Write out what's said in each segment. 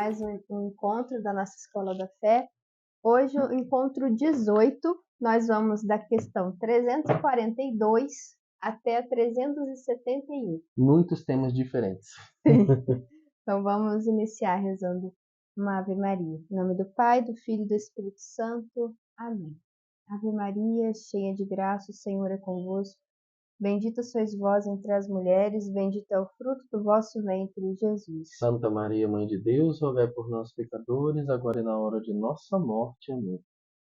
mais um encontro da nossa Escola da Fé. Hoje, o encontro 18, nós vamos da questão 342 até a 371. Muitos temas diferentes. Então, vamos iniciar rezando uma Ave Maria. Em nome do Pai, do Filho e do Espírito Santo. Amém. Ave Maria, cheia de graça, o Senhor é convosco. Bendita sois vós entre as mulheres, bendito é o fruto do vosso ventre, Jesus. Santa Maria, Mãe de Deus, rogai por nós, pecadores, agora e na hora de nossa morte. Amém.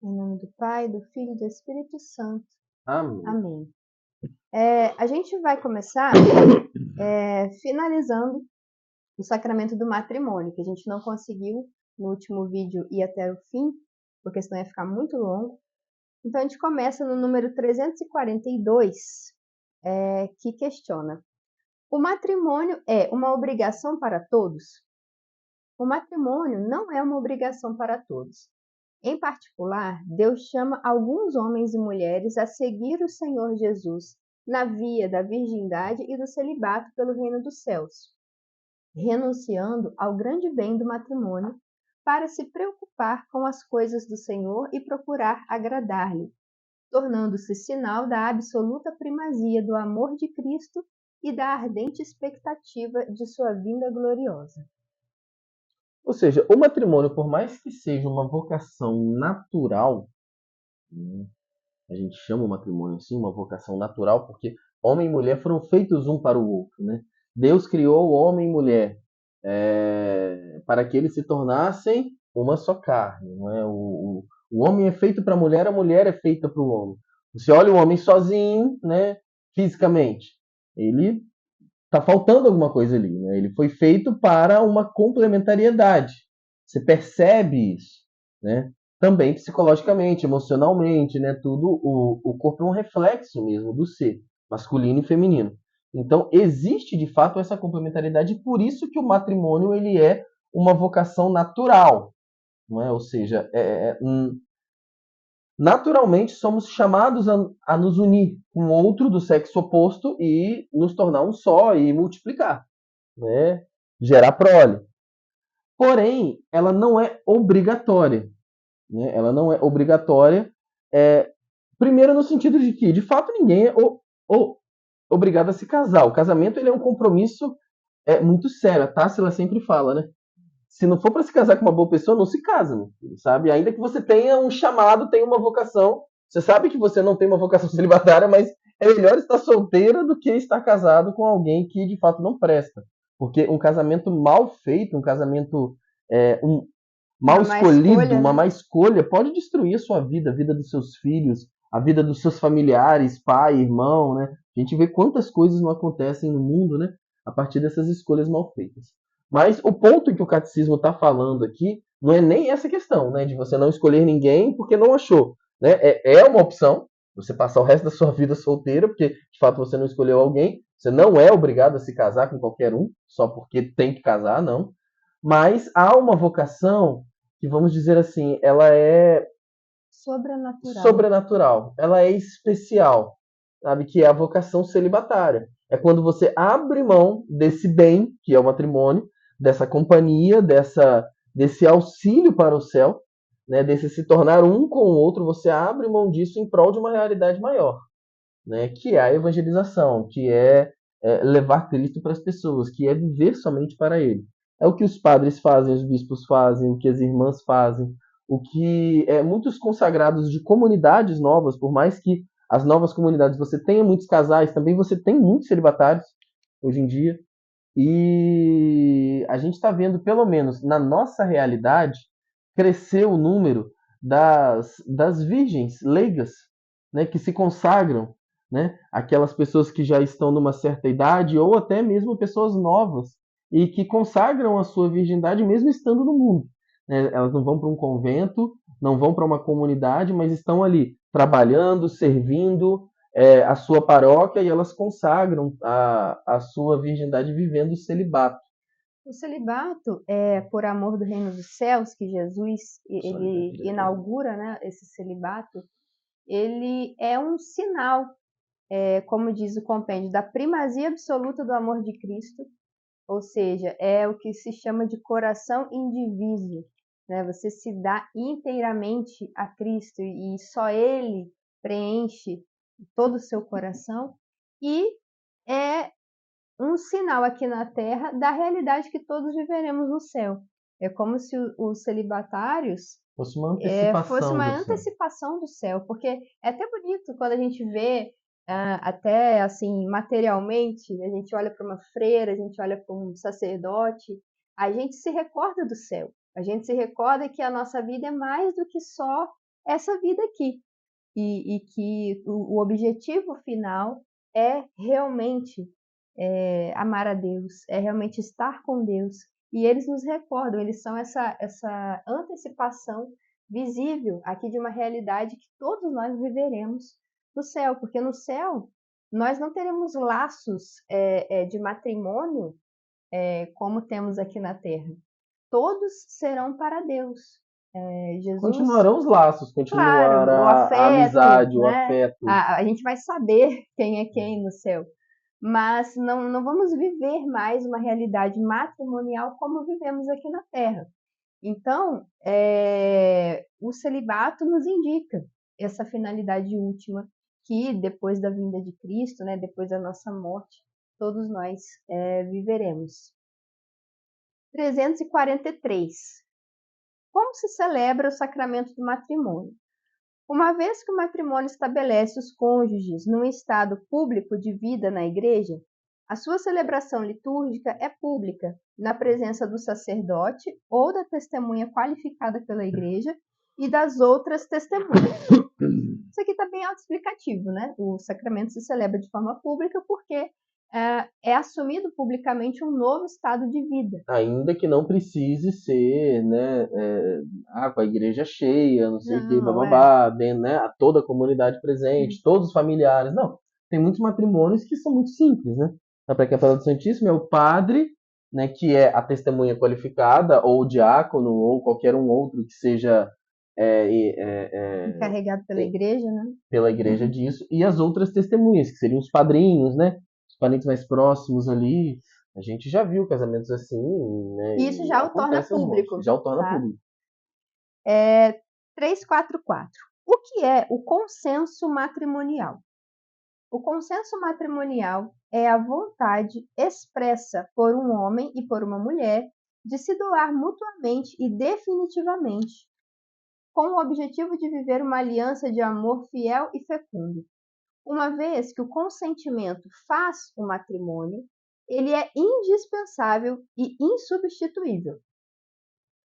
Em nome do Pai, do Filho e do Espírito Santo. Amém. Amém. A gente vai começar finalizando o sacramento do matrimônio, que a gente não conseguiu no último vídeo ir até o fim, porque senão ia ficar muito longo. Então a gente começa no número 342, que questiona: o matrimônio é uma obrigação para todos? O matrimônio não é uma obrigação para todos. Em particular, Deus chama alguns homens e mulheres a seguir o Senhor Jesus na via da virgindade e do celibato pelo reino dos céus, renunciando ao grande bem do matrimônio para se preocupar com as coisas do Senhor e procurar agradar-lhe, tornando-se sinal da absoluta primazia do amor de Cristo e da ardente expectativa de sua vinda gloriosa. Ou seja, o matrimônio, por mais que seja uma vocação natural, né, a gente chama o matrimônio assim, uma vocação natural, porque homem e mulher foram feitos um para o outro, né? Deus criou o homem e mulher para que eles se tornassem uma só carne, não é? O homem é feito para a mulher é feita para o homem. Você olha o homem sozinho, né, fisicamente, ele está faltando alguma coisa ali, né? Ele foi feito para uma complementariedade. Você percebe isso, né? Também psicologicamente, emocionalmente, né? Tudo, o corpo é um reflexo mesmo do ser, masculino e feminino. Então, existe de fato essa complementariedade, e por isso que o matrimônio ele é uma vocação natural, não é? Ou seja, naturalmente somos chamados a nos unir com outro do sexo oposto e nos tornar um só e multiplicar, né? Gerar prole. Porém, ela não é obrigatória, né? Ela não é obrigatória, primeiro no sentido de que, de fato, ninguém é obrigado a se casar. O casamento ele é um compromisso muito sério. A Társila sempre fala, né? Se não for para se casar com uma boa pessoa, não se casa, né? Sabe? Ainda que você tenha um chamado, tenha uma vocação, você sabe que você não tem uma vocação celibatária, mas é melhor estar solteira do que estar casado com alguém que de fato não presta. Porque um casamento mal feito, um casamento mal Uma má escolhido, escolha, uma né? má escolha, pode destruir a sua vida, a vida dos seus filhos, a vida dos seus familiares, pai, irmão, né? A gente vê quantas coisas não acontecem no mundo, né? A partir dessas escolhas mal feitas. Mas o ponto em que o catecismo está falando aqui não é nem essa questão, né? De você não escolher ninguém porque não achou, né? É uma opção você passar o resto da sua vida solteira, porque de fato você não escolheu alguém. Você não é obrigado a se casar com qualquer um, só porque tem que casar, não. Mas há uma vocação que, vamos dizer assim, ela é Sobrenatural. sobrenatural, ela é especial, sabe? Que é a vocação celibatária. É quando você abre mão desse bem, que é o matrimônio, dessa companhia, desse auxílio para o céu, né? Desse se tornar um com o outro, você abre mão disso em prol de uma realidade maior, né? Que é a evangelização, que é levar Cristo para as pessoas, que é viver somente para Ele. É o que os padres fazem, os bispos fazem, o que as irmãs fazem, o que muitos consagrados de comunidades novas, por mais que as novas comunidades você tenha muitos casais, também você tem muitos celibatários hoje em dia. E a gente está vendo, pelo menos na nossa realidade, crescer o número das virgens leigas, né, que se consagram, né, aquelas pessoas que já estão numa certa idade ou até mesmo pessoas novas e que consagram a sua virgindade mesmo estando no mundo, né? Elas não vão para um convento, não vão para uma comunidade, mas estão ali trabalhando, servindo a sua paróquia, e elas consagram a sua virgindade vivendo o celibato. O celibato é por amor do reino dos céus, que Jesus ele inaugura, né, esse celibato. Ele é um sinal, como diz o compêndio, da primazia absoluta do amor de Cristo ou seja, é o que se chama de coração indiviso, né? Você se dá inteiramente a Cristo e só Ele preenche todo o seu coração, e é um sinal aqui na Terra da realidade que todos viveremos no céu. É como se os celibatários Fosse uma fosse antecipação uma do céu. antecipação do céu, porque é até bonito quando a gente vê, até assim, materialmente, a gente olha para uma freira, a gente olha para um sacerdote, a gente se recorda do céu, a gente se recorda que a nossa vida é mais do que só essa vida aqui, e que o objetivo final é realmente amar a Deus, é realmente estar com Deus. E eles nos recordam, eles são essa antecipação visível aqui de uma realidade que todos nós viveremos no céu, porque no céu nós não teremos laços de matrimônio como temos aqui na terra. Todos serão para Deus. Jesus, Continuarão os laços, claro, o continuará a afeto, amizade, o né? afeto. A gente vai saber quem é quem no céu, mas não vamos viver mais uma realidade matrimonial como vivemos aqui na Terra. Então, o celibato nos indica essa finalidade última que depois da vinda de Cristo, né, depois da nossa morte, todos nós viveremos. 343. Como se celebra o sacramento do matrimônio? Uma vez que o matrimônio estabelece os cônjuges num estado público de vida na igreja, a sua celebração litúrgica é pública, na presença do sacerdote ou da testemunha qualificada pela igreja e das outras testemunhas. Isso aqui está bem autoexplicativo, né? O sacramento se celebra de forma pública porque é assumido publicamente um novo estado de vida. Ainda que não precise ser, né, com a igreja cheia, não sei o que, bababá, bem, né, toda a comunidade presente, todos os familiares. Não, tem muitos matrimônios que são muito simples, né? Na Capela do Santíssimo é o padre, né, que é a testemunha qualificada, ou o diácono, ou qualquer um outro que seja encarregado pela igreja, né? Pela igreja disso, e as outras testemunhas, que seriam os padrinhos, né? Os parentes mais próximos ali. A gente já viu casamentos assim, né? Isso já o torna público. Já o torna público. 344. O que é o consenso matrimonial? O consenso matrimonial é a vontade expressa por um homem e por uma mulher de se doar mutuamente e definitivamente, com o objetivo de viver uma aliança de amor fiel e fecundo. Uma vez que o consentimento faz o matrimônio, ele é indispensável e insubstituível.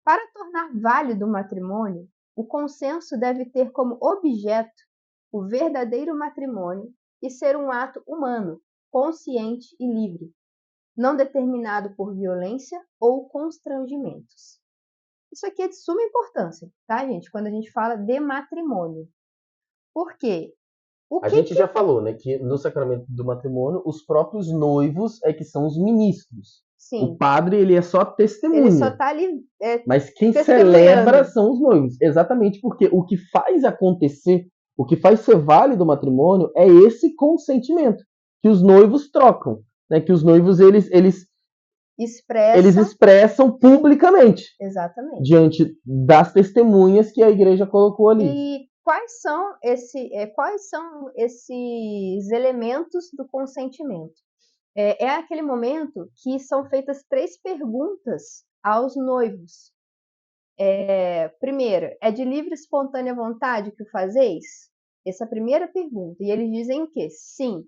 Para tornar válido o matrimônio, o consenso deve ter como objeto o verdadeiro matrimônio e ser um ato humano, consciente e livre, não determinado por violência ou constrangimentos. Isso aqui é de suma importância, tá, gente? Quando a gente fala de matrimônio. Por quê? A gente já falou, né, que no sacramento do matrimônio, os próprios noivos é que são os ministros. Sim. O padre, ele é só testemunha. Ele só está ali mas quem celebra são os noivos. Exatamente porque o que faz acontecer, o que faz ser válido o matrimônio é esse consentimento que os noivos trocam, né? Que os noivos eles expressam publicamente. Exatamente. Diante das testemunhas que a igreja colocou ali. E quais são esses elementos do consentimento? É aquele momento que são feitas 3 perguntas aos noivos. Primeira, é de livre e espontânea vontade que o fazeis? Essa é a primeira pergunta. E eles dizem que sim.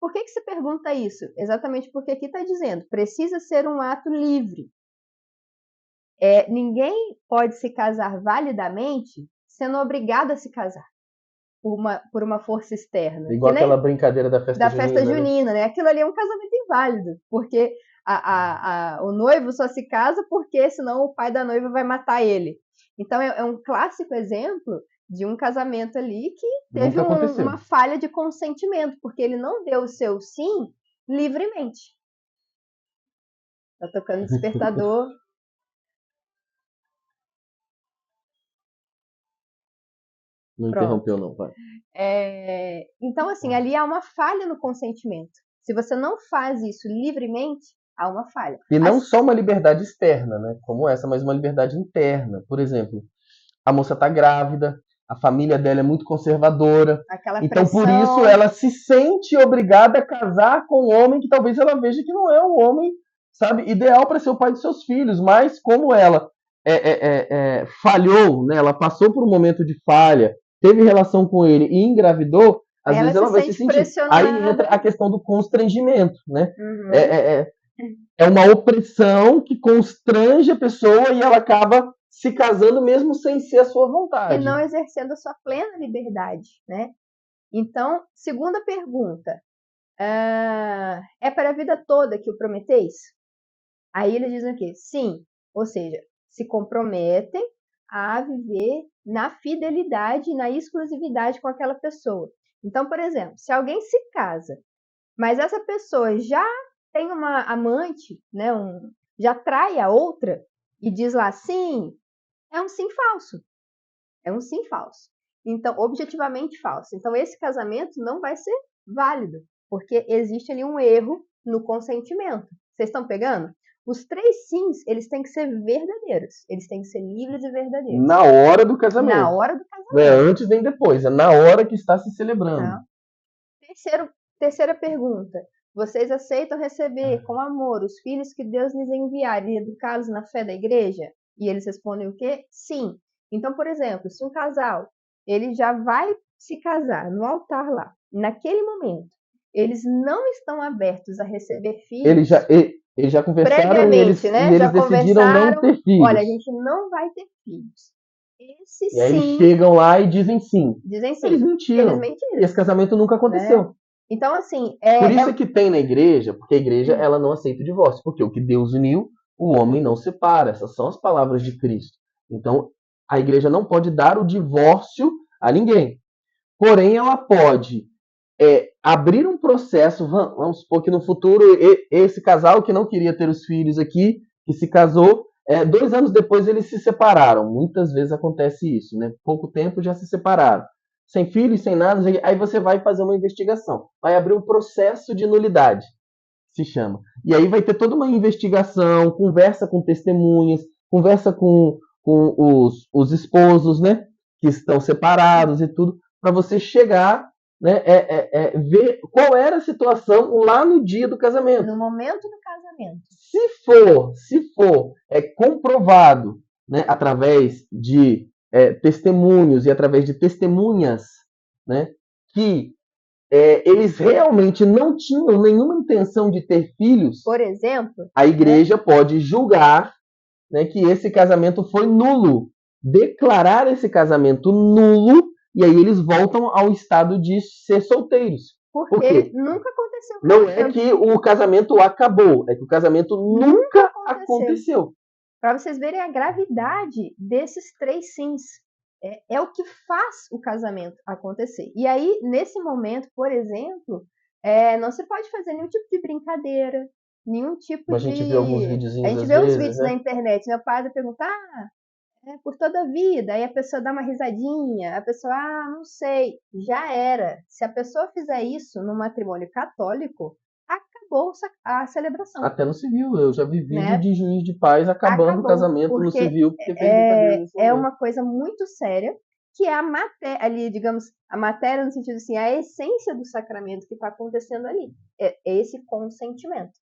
Por que se pergunta isso? Exatamente porque aqui está dizendo, precisa ser um ato livre. Ninguém pode se casar validamente sendo obrigado a se casar por uma força externa. Igual aquela brincadeira da festa junina, né? Aquilo ali é um casamento inválido, porque o noivo só se casa porque senão o pai da noiva vai matar ele. Então é um clássico exemplo de um casamento ali que teve uma falha de consentimento, porque ele não deu o seu sim livremente. Tá tocando despertador. Não interrompeu não, pai. Então, assim, ali há uma falha no consentimento. Se você não faz isso livremente, há uma falha. E não só uma liberdade externa, né, como essa, mas uma liberdade interna. Por exemplo, a moça está grávida, a família dela é muito conservadora. Aquela Então, pressão... por isso, ela se sente obrigada a casar com um homem que talvez ela veja que não é um homem, sabe, ideal para ser o pai de seus filhos. Mas como ela falhou, né, ela passou por um momento de falha, teve relação com ele e engravidou, às vezes ela vai se sentir pressionada. Aí entra a questão do constrangimento, né? Uhum. É uma opressão que constrange a pessoa e ela acaba se casando mesmo sem ser a sua vontade. E não exercendo a sua plena liberdade, né? Então, segunda pergunta. É para a vida toda que o prometeis? Aí eles dizem o quê? Sim. Ou seja, se comprometem a viver na fidelidade e na exclusividade com aquela pessoa. Então, por exemplo, se alguém se casa, mas essa pessoa já tem uma amante, né, já trai a outra e diz lá sim, é um sim falso. É um sim falso. Então, objetivamente falso. Então, esse casamento não vai ser válido, porque existe ali um erro no consentimento. Vocês estão pegando? Os 3 sims, eles têm que ser verdadeiros. Eles têm que ser livres e verdadeiros. Na hora do casamento. Na hora do casamento. Não é antes nem depois, é na hora que está se celebrando. Não. Terceira pergunta. Vocês aceitam receber com amor os filhos que Deus lhes enviar e educá-los na fé da igreja? E eles respondem o quê? Sim. Então, por exemplo, se um casal, ele já vai se casar no altar lá, naquele momento, eles não estão abertos a receber filhos... Eles já conversaram e eles decidiram não ter filhos. Olha, a gente não vai ter filhos. E aí eles chegam lá e dizem sim. Dizem sim. Eles mentiram. E esse casamento nunca aconteceu. Né? Então, assim... Por isso é que tem na igreja, porque a igreja ela não aceita o divórcio. Porque o que Deus uniu, o homem não separa. Essas são as palavras de Cristo. Então, a igreja não pode dar o divórcio a ninguém. Porém, ela pode abrir um processo. Vamos supor que no futuro, esse casal que não queria ter os filhos aqui, que se casou, 2 anos depois eles se separaram. Muitas vezes acontece isso, né? Pouco tempo já se separaram. Sem filhos, sem nada, aí você vai fazer uma investigação. Vai abrir um processo de nulidade, se chama. E aí vai ter toda uma investigação, conversa com testemunhas, conversa com os esposos, né? Que estão separados e tudo, para você chegar, né? Ver qual era a situação lá no dia do casamento. No momento do casamento. Se for comprovado, né, através de testemunhos e através de testemunhas, né, que eles realmente não tinham nenhuma intenção de ter filhos, por exemplo, a igreja pode julgar, né, que esse casamento foi nulo, declarar esse casamento nulo, e aí eles voltam ao estado de ser solteiros. Porque nunca aconteceu. Não é que o casamento acabou, é que o casamento nunca aconteceu. Para vocês verem a gravidade desses 3 sims. É o que faz o casamento acontecer. E aí, nesse momento, por exemplo, não se pode fazer nenhum tipo de brincadeira, nenhum tipo A gente vê alguns videozinhos. A gente vê uns vídeos na internet. Meu padre pergunta, por toda a vida. Aí a pessoa dá uma risadinha, a pessoa, não sei, já era. Se a pessoa fizer isso no matrimônio católico, acabou a celebração. Até no civil, eu já vi vídeo de juiz de paz acabando o casamento no civil porque fez brincadeira. É uma coisa muito séria, que é a matéria, ali, digamos, a matéria no sentido assim, a essência do sacramento que está acontecendo ali. É esse consentimento.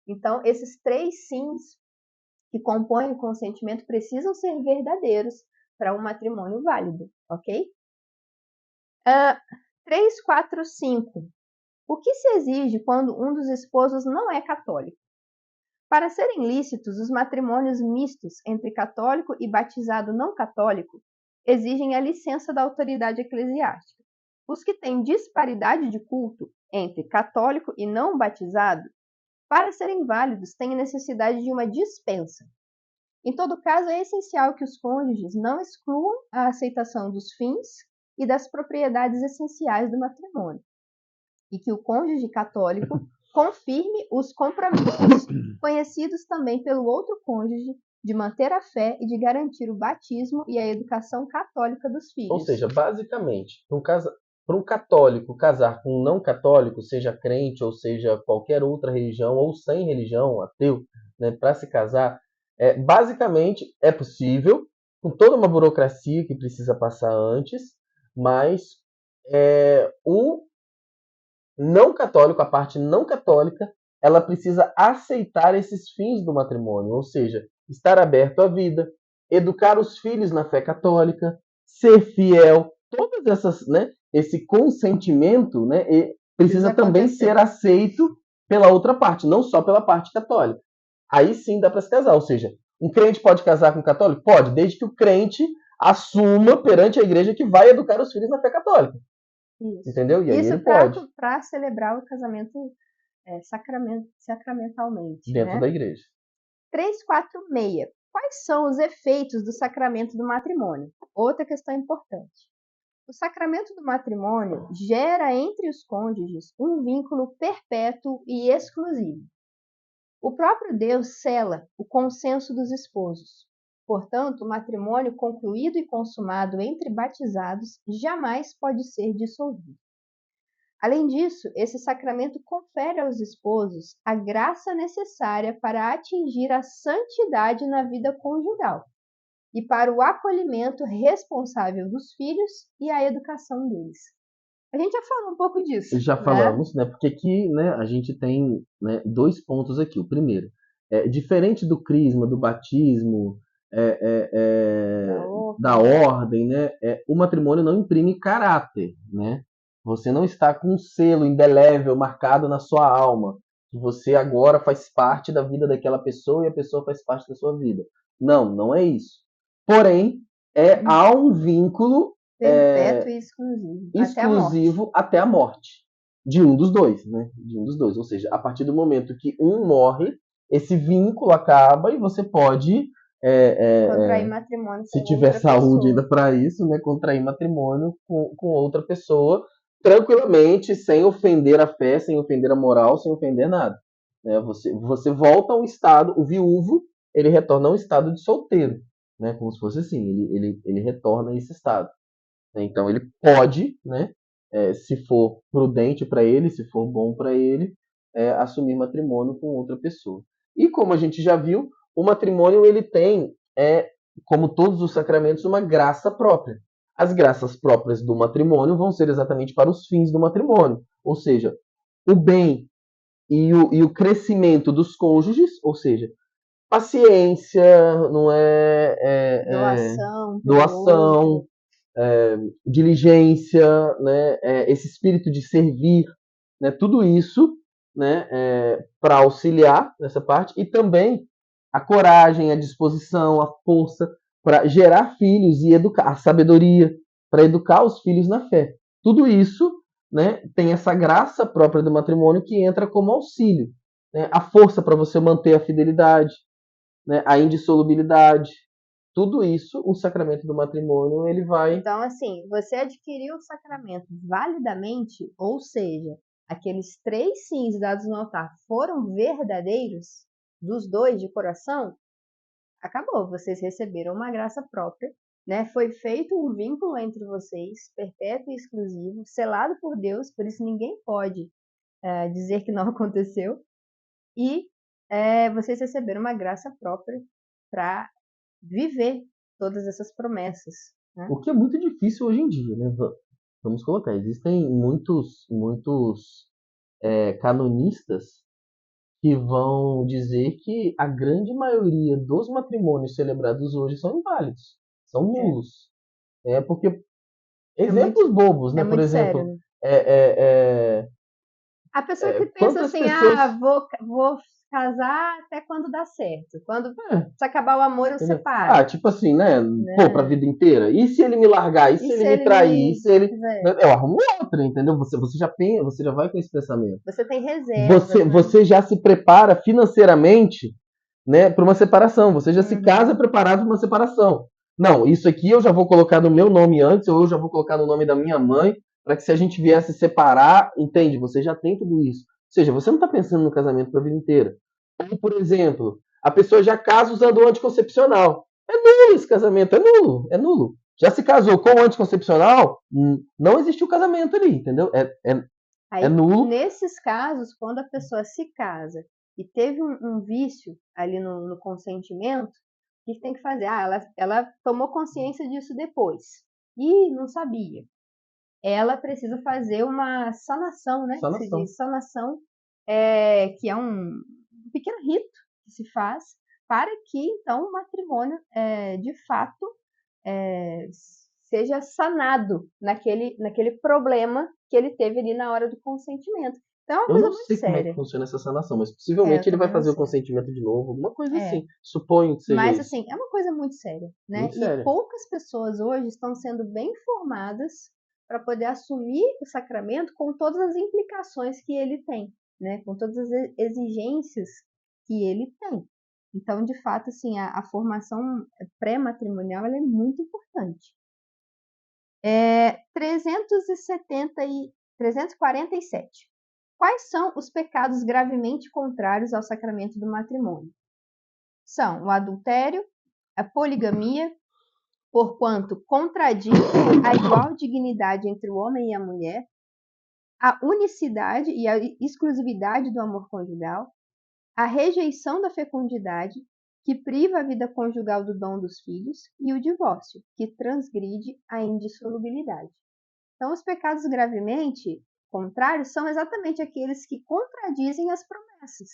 Então, esses 3 sims que compõem o consentimento precisam ser verdadeiros para um matrimônio válido, ok? 3, 4, 5. O que se exige quando um dos esposos não é católico? Para serem lícitos, os matrimônios mistos entre católico e batizado não católico exigem a licença da autoridade eclesiástica. Os que têm disparidade de culto entre católico e não batizado, para serem válidos, têm necessidade de uma dispensa. Em todo caso, é essencial que os cônjuges não excluam a aceitação dos fins e das propriedades essenciais do matrimônio, e que o cônjuge católico confirme os compromissos conhecidos também pelo outro cônjuge de manter a fé e de garantir o batismo e a educação católica dos filhos. Ou seja, basicamente, para um católico casar com um não católico, seja crente ou seja qualquer outra religião, ou sem religião, ateu, né, para se casar, basicamente é possível, com toda uma burocracia que precisa passar antes, mas o não católico, a parte não católica, ela precisa aceitar esses fins do matrimônio, ou seja, estar aberto à vida, educar os filhos na fé católica, ser fiel, todas essas, né, esse consentimento, né, precisa também ser aceito pela outra parte, não só pela parte católica. Aí sim dá para se casar, ou seja, um crente pode casar com um católico? Pode, desde que o crente assuma perante a igreja que vai educar os filhos na fé católica. Isso. Entendeu? E aí isso ele pode. Para celebrar o casamento sacramentalmente. Dentro da igreja. 346. Quais são os efeitos do sacramento do matrimônio? Outra questão importante. O sacramento do matrimônio gera entre os cônjuges um vínculo perpétuo e exclusivo. O próprio Deus sela o consenso dos esposos. Portanto, o matrimônio concluído e consumado entre batizados jamais pode ser dissolvido. Além disso, esse sacramento confere aos esposos a graça necessária para atingir a santidade na vida conjugal e para o acolhimento responsável dos filhos e a educação deles. A gente já falou um pouco disso. Já falamos, né? Porque aqui, né, a gente tem, né, dois pontos aqui. O primeiro, diferente do crisma, do batismo, da ordem, né? O matrimônio não imprime caráter, né? Você não está com um selo indelével marcado na sua alma, que você agora faz parte da vida daquela pessoa e a pessoa faz parte da sua vida. Não, não é isso. Porém, há um vínculo perpétuo e exclusivo até a morte de um dos dois, né? De um dos dois. Ou seja, a partir do momento que um morre, esse vínculo acaba e você pode contrair matrimônio, se tiver saúde ainda para isso, né? Contrair matrimônio com outra pessoa tranquilamente, sem ofender a fé, sem ofender a moral, sem ofender nada. Né? Você volta a um estado, o viúvo, ele retorna a um estado de solteiro, né? Como se fosse assim, ele retorna a esse estado. Então ele pode, né, se for prudente para ele, se for bom para ele, assumir matrimônio com outra pessoa. E como a gente já viu, o matrimônio ele tem, como todos os sacramentos, uma graça própria. As graças próprias do matrimônio vão ser exatamente para os fins do matrimônio, ou seja, o bem e o crescimento dos cônjuges, ou seja, paciência, não doação, diligência, né, esse espírito de servir, né, tudo isso, né, para auxiliar nessa parte, e também a coragem, a disposição, a força para gerar filhos e educar, a sabedoria para educar os filhos na fé. Tudo isso, né, tem essa graça própria do matrimônio que entra como auxílio, né, a força para você manter a fidelidade, né, a indissolubilidade. Tudo isso, o sacramento do matrimônio, ele vai... Então, assim, você adquiriu o sacramento validamente, ou seja, aqueles 3 sims dados no altar foram verdadeiros, dos dois de coração, acabou, vocês receberam uma graça própria, né? Foi feito um vínculo entre vocês, perpétuo e exclusivo, selado por Deus, por isso ninguém pode dizer que não aconteceu, e vocês receberam uma graça própria para viver todas essas promessas. Né? O que é muito difícil hoje em dia, né? Vamos colocar, existem muitos canonistas que vão dizer que a grande maioria dos matrimônios celebrados hoje são inválidos, são nulos. Porque exemplos bobos, né? Por exemplo, sério, né? A pessoa que pensa assim, pessoas... vou casar até quando dá certo. Quando se acabar o amor, eu separo. Tipo assim, né? Pô, pra vida inteira. E se ele me largar? E se ele me trair? E se ele... Eu arrumo outra, entendeu? Você já vai com esse pensamento. Você tem reserva. Você já se prepara financeiramente, né, para uma separação. Você já se casa preparado para uma separação. Não, isso aqui eu já vou colocar no meu nome antes, ou eu já vou colocar no nome da minha mãe, para que se a gente viesse separar, entende? Você já tem tudo isso. Ou seja, você não está pensando no casamento para a vida inteira. Ou, por exemplo, a pessoa já casa usando o anticoncepcional. É nulo esse casamento, é nulo. Já se casou com o anticoncepcional, não existe o casamento ali, entendeu? Aí, nulo. nesses casos, quando a pessoa se casa e teve um vício ali no consentimento, o que tem que fazer? Ela tomou consciência disso depois e não sabia. Ela precisa fazer uma sanação, né? Que se diz sanação, que é um pequeno rito que se faz para que, então, o matrimônio, de fato, seja sanado naquele problema que ele teve ali na hora do consentimento. Então é uma Eu coisa não muito sei como é que séria. funciona essa sanação, mas possivelmente ele vai fazer o consentimento de novo, alguma coisa assim. Suponho que seja Mas, isso. assim, é uma coisa muito séria, né? Muito E séria. poucas pessoas hoje estão sendo bem formadas para poder assumir o sacramento com todas as implicações que ele tem, né? Com todas as exigências que ele tem. Então, de fato, assim, a formação pré-matrimonial ela é muito importante. 347. Quais são os pecados gravemente contrários ao sacramento do matrimônio? São o adultério, a poligamia, porquanto contradizem a igual dignidade entre o homem e a mulher, a unicidade e a exclusividade do amor conjugal, a rejeição da fecundidade, que priva a vida conjugal do dom dos filhos, e o divórcio, que transgride a indissolubilidade. Então, os pecados gravemente contrários são exatamente aqueles que contradizem as promessas,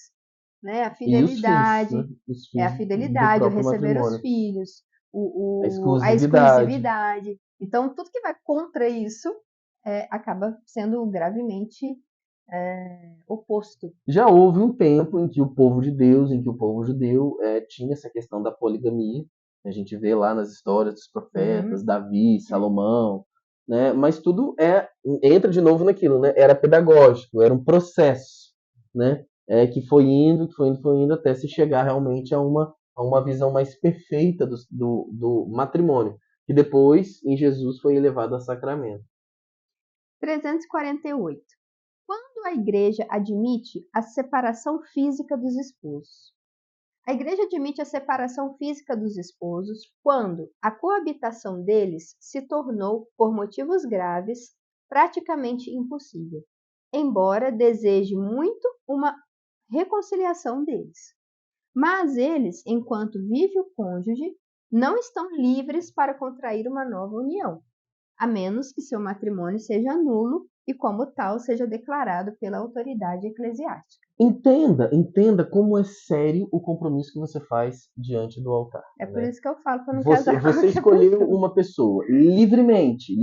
né? A fidelidade, Os filhos a fidelidade, o receber matrimônio. os filhos, A exclusividade. Então, tudo que vai contra isso acaba sendo gravemente oposto. Já houve um tempo em que o povo de Deus, em que o povo judeu tinha essa questão da poligamia. A gente vê lá nas histórias dos profetas, Davi, Salomão, né? Mas tudo entra de novo naquilo, né? Era pedagógico, era um processo, né? Que foi indo, até se chegar realmente a uma visão mais perfeita do matrimônio, que depois, em Jesus, foi elevado a sacramento. 348. Quando a Igreja admite a separação física dos esposos? A Igreja admite a separação física dos esposos quando a coabitação deles se tornou, por motivos graves, praticamente impossível, embora deseje muito uma reconciliação deles. Mas eles, enquanto vive o cônjuge, não estão livres para contrair uma nova união, a menos que seu matrimônio seja nulo e, como tal, seja declarado pela autoridade eclesiástica. Entenda como é sério o compromisso que você faz diante do altar. É por isso que eu falo para não Você casar. Você escolheu uma pessoa livremente.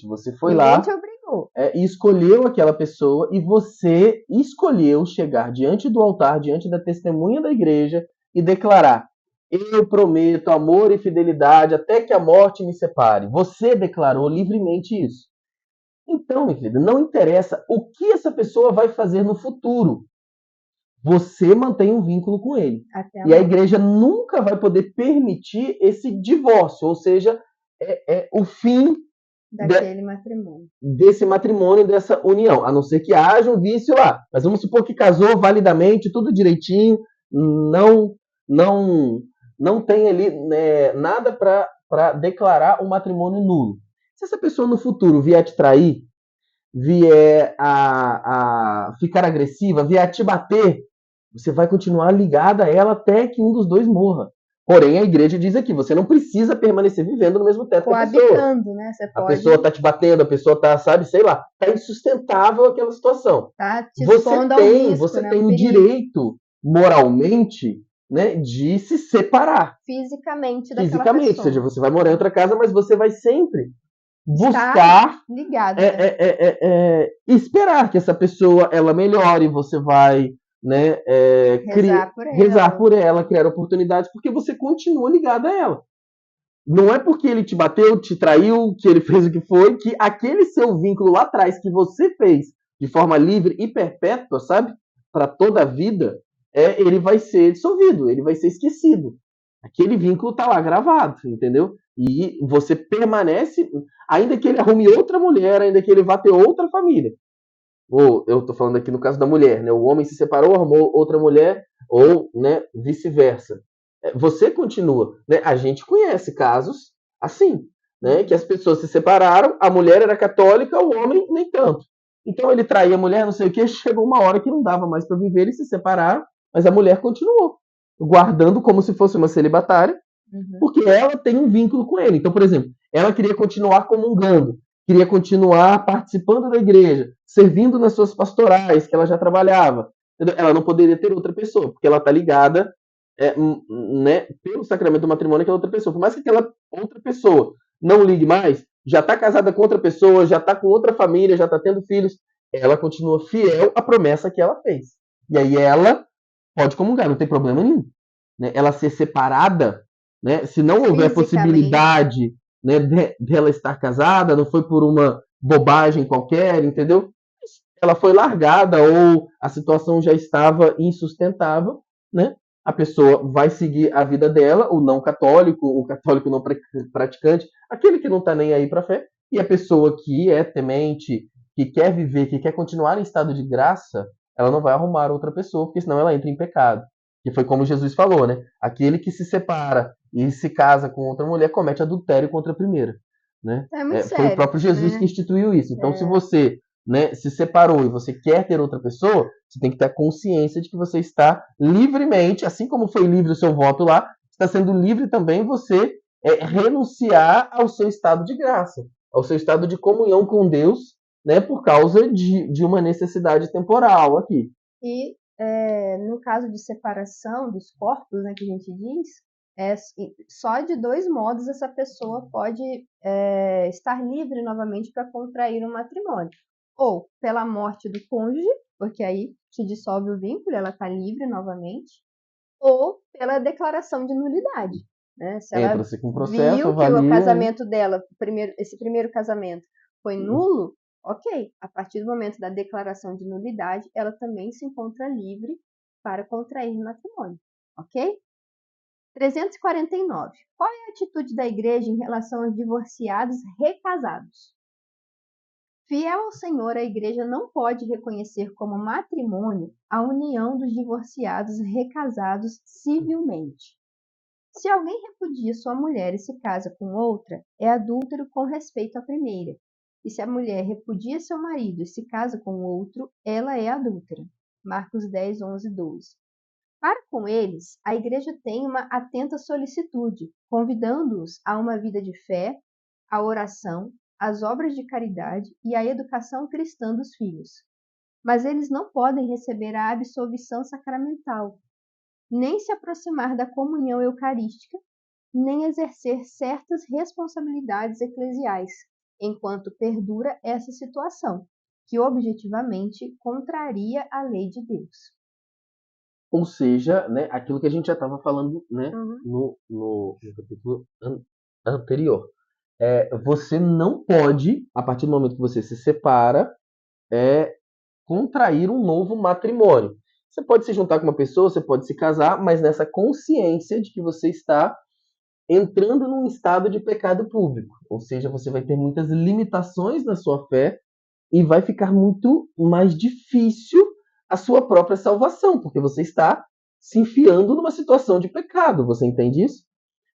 Você foi Ninguém lá te obrigou. E escolheu aquela pessoa e você escolheu chegar diante do altar, diante da testemunha da igreja e declarar: eu prometo amor e fidelidade até que a morte me separe. Você declarou livremente isso. Então, minha querida, não interessa o que essa pessoa vai fazer no futuro. Você mantém um vínculo com ele. E a igreja nunca vai poder permitir esse divórcio, ou seja, o fim daquele matrimônio. Desse matrimônio, dessa união, a não ser que haja um vício lá. Mas vamos supor que casou validamente, tudo direitinho, não tem ali nada para declarar um matrimônio nulo. Se essa pessoa no futuro vier te trair, vier a ficar agressiva, vier a te bater, você vai continuar ligada a ela até que um dos dois morra. Porém, a igreja diz aqui, você não precisa permanecer vivendo no mesmo teto que a pessoa. Né? A pessoa tá te batendo, a pessoa tá, sabe, sei lá, tá insustentável aquela situação. Tá te expondo ao risco, você tem o direito, moralmente, né, de se separar. Fisicamente daquela pessoa. Ou seja, você vai morar em outra casa, mas você vai sempre buscar ligado, esperar que essa pessoa ela melhore, você vai rezar por ela, criar oportunidades, porque você continua ligado a ela. Não é porque ele te bateu, te traiu, que ele fez o que foi, que aquele seu vínculo lá atrás que você fez de forma livre e perpétua, sabe? Para toda a vida, ele vai ser dissolvido, ele vai ser esquecido. Aquele vínculo tá lá gravado, entendeu? E você permanece, ainda que ele arrume outra mulher, ainda que ele vá ter outra família. Ou eu tô falando aqui no caso da mulher, né? O homem se separou, arrumou outra mulher, ou, né, vice-versa. Você continua, né? A gente conhece casos assim, né? Que as pessoas se separaram, a mulher era católica, o homem nem tanto. Então ele traía a mulher, não sei o que, chegou uma hora que não dava mais para viver, eles se separaram, mas a mulher continuou guardando como se fosse uma celibatária, porque ela tem um vínculo com ele. Então, por exemplo, ela queria continuar comungando, queria continuar participando da igreja, servindo nas suas pastorais que ela já trabalhava. Ela não poderia ter outra pessoa, porque ela está ligada, né, pelo sacramento do matrimônio àquela outra pessoa. Por mais que aquela outra pessoa não ligue mais, já está casada com outra pessoa, já está com outra família, já está tendo filhos, ela continua fiel à promessa que ela fez. E aí ela pode comungar, não tem problema nenhum. Né? Ela ser separada, né? Se não houver possibilidade, né, dela estar casada, não foi por uma bobagem qualquer, entendeu? Ela foi largada ou a situação já estava insustentável, né? A pessoa vai seguir a vida dela, o não católico, o católico não praticante, aquele que não está nem aí para a fé, e a pessoa que é temente, que quer viver, que quer continuar em estado de graça, ela não vai arrumar outra pessoa, porque senão ela entra em pecado. Que foi como Jesus falou, né? Aquele que se separa e se casa com outra mulher comete adultério contra a primeira. Né? É muito Foi o próprio Jesus, né? que instituiu isso. Então, se você, né, se separou e você quer ter outra pessoa, você tem que ter consciência de que você está livremente, assim como foi livre o seu voto lá, está sendo livre também você renunciar ao seu estado de graça, ao seu estado de comunhão com Deus, né, por causa de uma necessidade temporal aqui. E no caso de separação dos corpos, né, que a gente diz, só de dois modos essa pessoa pode estar livre novamente para contrair um matrimônio. Ou pela morte do cônjuge, porque aí se dissolve o vínculo, ela está livre novamente, ou pela declaração de nulidade. Né? Se ela com processo, viu que o casamento dela, esse primeiro casamento, foi nulo, ok, a partir do momento da declaração de nulidade, ela também se encontra livre para contrair matrimônio, ok? 349. Qual é a atitude da igreja em relação aos divorciados recasados? Fiel ao Senhor, a igreja não pode reconhecer como matrimônio a união dos divorciados recasados civilmente. Se alguém repudia sua mulher e se casa com outra, é adúltero com respeito à primeira. E se a mulher repudia seu marido e se casa com outro, ela é adúltera. Marcos 10, 11, 12. Para com eles, a igreja tem uma atenta solicitude, convidando-os a uma vida de fé, a oração, as obras de caridade e a educação cristã dos filhos. Mas eles não podem receber a absolvição sacramental, nem se aproximar da comunhão eucarística, nem exercer certas responsabilidades eclesiais, enquanto perdura essa situação, que objetivamente contraria a lei de Deus. Ou seja, né, aquilo que a gente já estava falando, né, no capítulo anterior. Você não pode, a partir do momento que você se separa, contrair um novo matrimônio. Você pode se juntar com uma pessoa, você pode se casar, mas nessa consciência de que você está entrando num estado de pecado público. Ou seja, você vai ter muitas limitações na sua fé e vai ficar muito mais difícil a sua própria salvação, porque você está se enfiando numa situação de pecado. Você entende isso?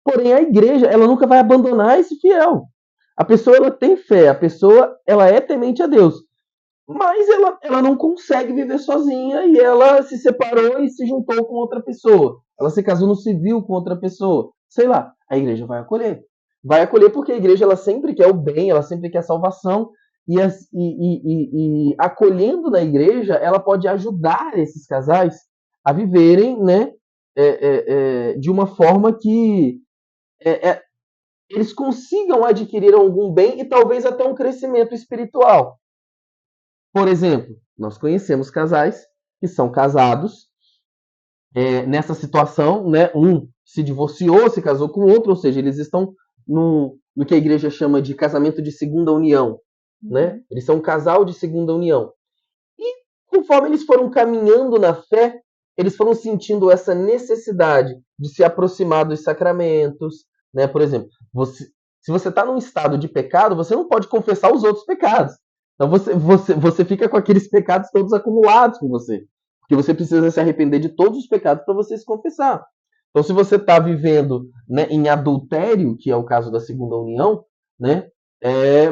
Porém, a igreja, ela nunca vai abandonar esse fiel. A pessoa, ela tem fé, a pessoa, ela é temente a Deus. Mas ela não consegue viver sozinha e ela se separou e se juntou com outra pessoa. Ela se casou no civil com outra pessoa. Sei lá, a igreja vai acolher. Vai acolher porque a igreja ela sempre quer o bem, ela sempre quer a salvação. E acolhendo na igreja, ela pode ajudar esses casais a viverem, né, de uma forma que eles consigam adquirir algum bem e talvez até um crescimento espiritual. Por exemplo, nós conhecemos casais que são casados nessa situação, né? Um se divorciou, se casou com outro, ou seja, eles estão no que a igreja chama de casamento de segunda união, né? Eles são um casal de segunda união. E conforme eles foram caminhando na fé, eles foram sentindo essa necessidade de se aproximar dos sacramentos, né? Por exemplo, se você está num estado de pecado, você não pode confessar os outros pecados. Então você fica com aqueles pecados todos acumulados com você. Porque você precisa se arrepender de todos os pecados para você se confessar. Então, se você está vivendo, né, em adultério, que é o caso da segunda união, né?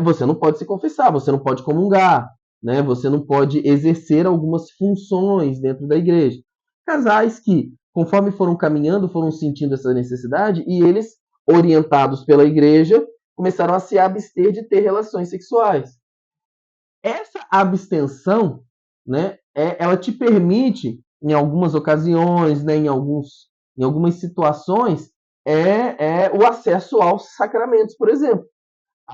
Você não pode se confessar, você não pode comungar, né? Você não pode exercer algumas funções dentro da igreja. Casais que, conforme foram caminhando, foram sentindo essa necessidade e eles, orientados pela igreja, começaram a se abster de ter relações sexuais. Essa abstenção, né, ela te permite, em algumas ocasiões, né, em algumas situações, o acesso aos sacramentos, por exemplo,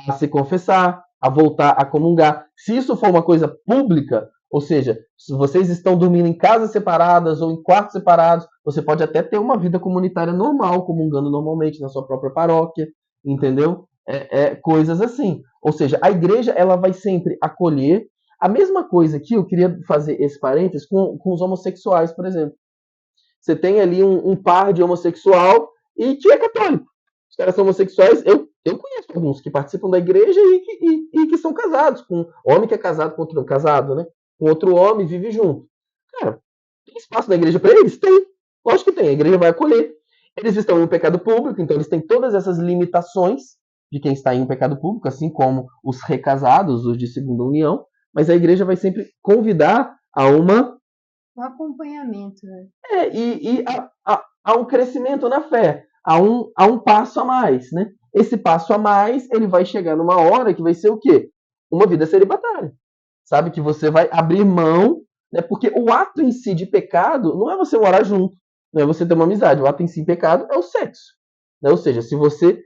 a se confessar, a voltar a comungar. Se isso for uma coisa pública, ou seja, se vocês estão dormindo em casas separadas ou em quartos separados, você pode até ter uma vida comunitária normal, comungando normalmente na sua própria paróquia, entendeu? Coisas assim. Ou seja, a igreja ela vai sempre acolher. A mesma coisa que eu queria fazer esse parênteses com os homossexuais, por exemplo. Você tem ali um par de homossexual e que é católico. Os caras são homossexuais. Eu conheço alguns que participam da igreja e que são casados. Com homem que é casado com outro casado, né? Com outro homem, vive junto. Cara, tem espaço na igreja para eles? Tem. Lógico que tem. A igreja vai acolher. Eles estão em um pecado público, então eles têm todas essas limitações de quem está em um pecado público, assim como os recasados, os de segunda união. Mas a igreja vai sempre convidar a um acompanhamento, né? Há um crescimento na fé, há um passo a mais, né? Esse passo a mais, ele vai chegar numa hora que vai ser o quê? Uma vida celibatária. Sabe? Que você vai abrir mão, né? Porque o ato em si de pecado não é você morar junto, não é você ter uma amizade. O ato em si de pecado é o sexo. Né? Ou seja, se você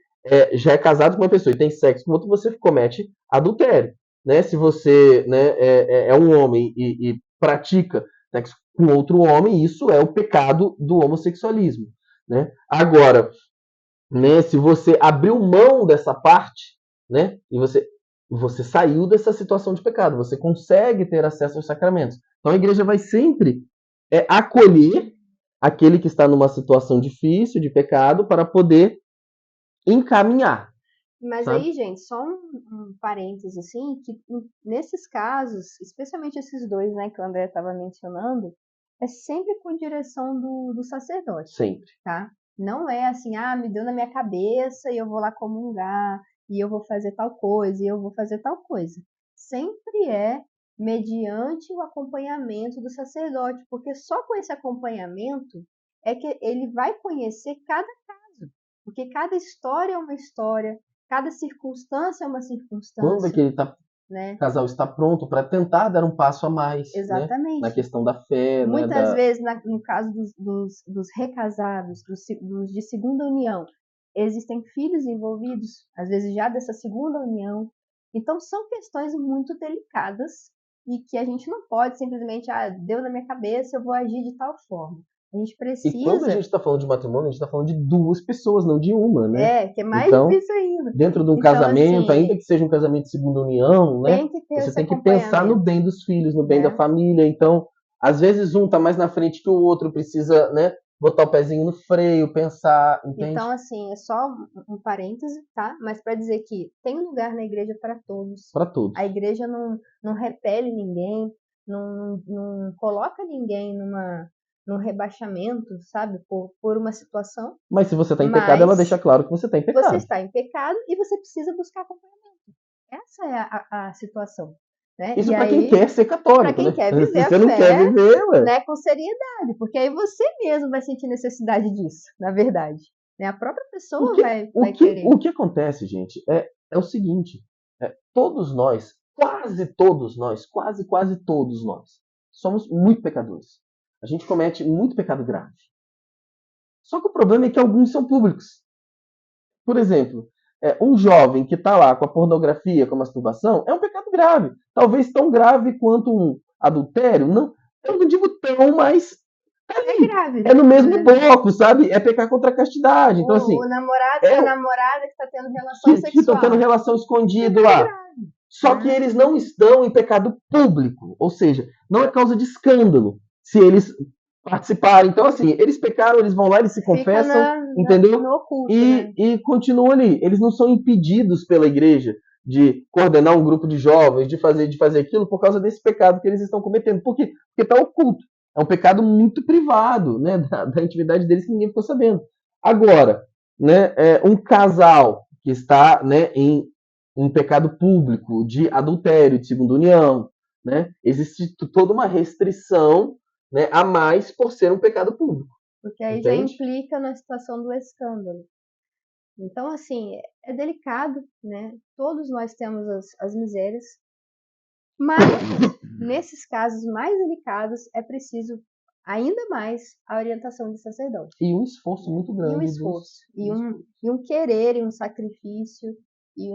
já é casado com uma pessoa e tem sexo com outra, você comete adultério. Né? Se você, né, é um homem e pratica sexo com outro homem, isso é o pecado do homossexualismo. Né? Agora, né, se você abriu mão dessa parte, né, e você saiu dessa situação de pecado, você consegue ter acesso aos sacramentos. Então a igreja vai sempre acolher aquele que está numa situação difícil, de pecado, para poder encaminhar. Mas sabe? aí, gente, só um parênteses, assim, que nesses casos, especialmente esses dois, né, que o André estava mencionando, é sempre com direção do sacerdote. Sempre. Tá? Não é assim, me deu na minha cabeça e eu vou lá comungar, e eu vou fazer tal coisa, e eu vou fazer tal coisa. Sempre é mediante o acompanhamento do sacerdote, porque só com esse acompanhamento é que ele vai conhecer cada caso, porque cada história é uma história, cada circunstância é uma circunstância. Quando é que ele tá, né? O casal está pronto para tentar dar um passo a mais. Exatamente. Né? Na questão da fé. Muitas vezes, no caso dos recasados, dos de segunda união, existem filhos envolvidos, às vezes já dessa segunda união. Então, são questões muito delicadas e que a gente não pode simplesmente, deu na minha cabeça, eu vou agir de tal forma. A gente precisa... E quando a gente está falando de matrimônio, a gente está falando de duas pessoas, não de uma, né? Que é mais difícil ainda. Dentro de um casamento, assim, ainda que seja um casamento de segunda união, né? Você tem que pensar no bem dos filhos, no bem da família. Então, às vezes um está mais na frente que o outro, precisa, né, botar o pezinho no freio, pensar, entende? Então, assim, é só um parêntese, tá? Mas para dizer que tem lugar na igreja para todos. Para todos. A igreja não repele ninguém, não coloca ninguém num rebaixamento, sabe? Por uma situação. Mas se você está em pecado, ela deixa claro que você está em pecado. Você está em pecado e você precisa buscar acompanhamento. Essa é a situação. Né? Isso para quem quer ser católico. Para quem né? quer viver você não quer viver, né, com seriedade, porque aí você mesmo vai sentir necessidade disso, na verdade. Né? A própria pessoa vai querer. O que acontece, gente, é o seguinte: todos nós, quase todos nós, quase todos nós, somos muito pecadores. A gente comete muito pecado grave. Só que o problema é que alguns são públicos. Por exemplo, um jovem que está lá com a pornografia, com a masturbação, é um pecado grave. Talvez tão grave quanto um adultério. Não, eu não digo tão, mas é grave. É no mesmo bloco, sabe? É pecar contra a castidade. Então, assim. O namorado a namorada que está tendo relação sexual. Que estão tendo relação escondido lá. Só que eles não estão em pecado público. Ou seja, não é causa de escândalo se eles participarem. Então, assim, eles pecaram, eles vão lá, eles se confessam, entendeu? No oculto, e continuam ali. Eles não são impedidos pela igreja de coordenar um grupo de jovens, de fazer aquilo por causa desse pecado que eles estão cometendo. Por quê? Porque está oculto. É um pecado muito privado, né, da intimidade deles que ninguém ficou sabendo. Agora, né, um casal que está, né, em um pecado público de adultério, de segunda união, né? Existe toda uma restrição, né, a mais por ser um pecado público. Porque aí já Entende? implica na situação do escândalo. Então, assim, é delicado, né? Todos nós temos as misérias, mas nesses casos mais delicados é preciso ainda mais a orientação do sacerdote. E um esforço muito E um grande esforço, e um querer, e um sacrifício, e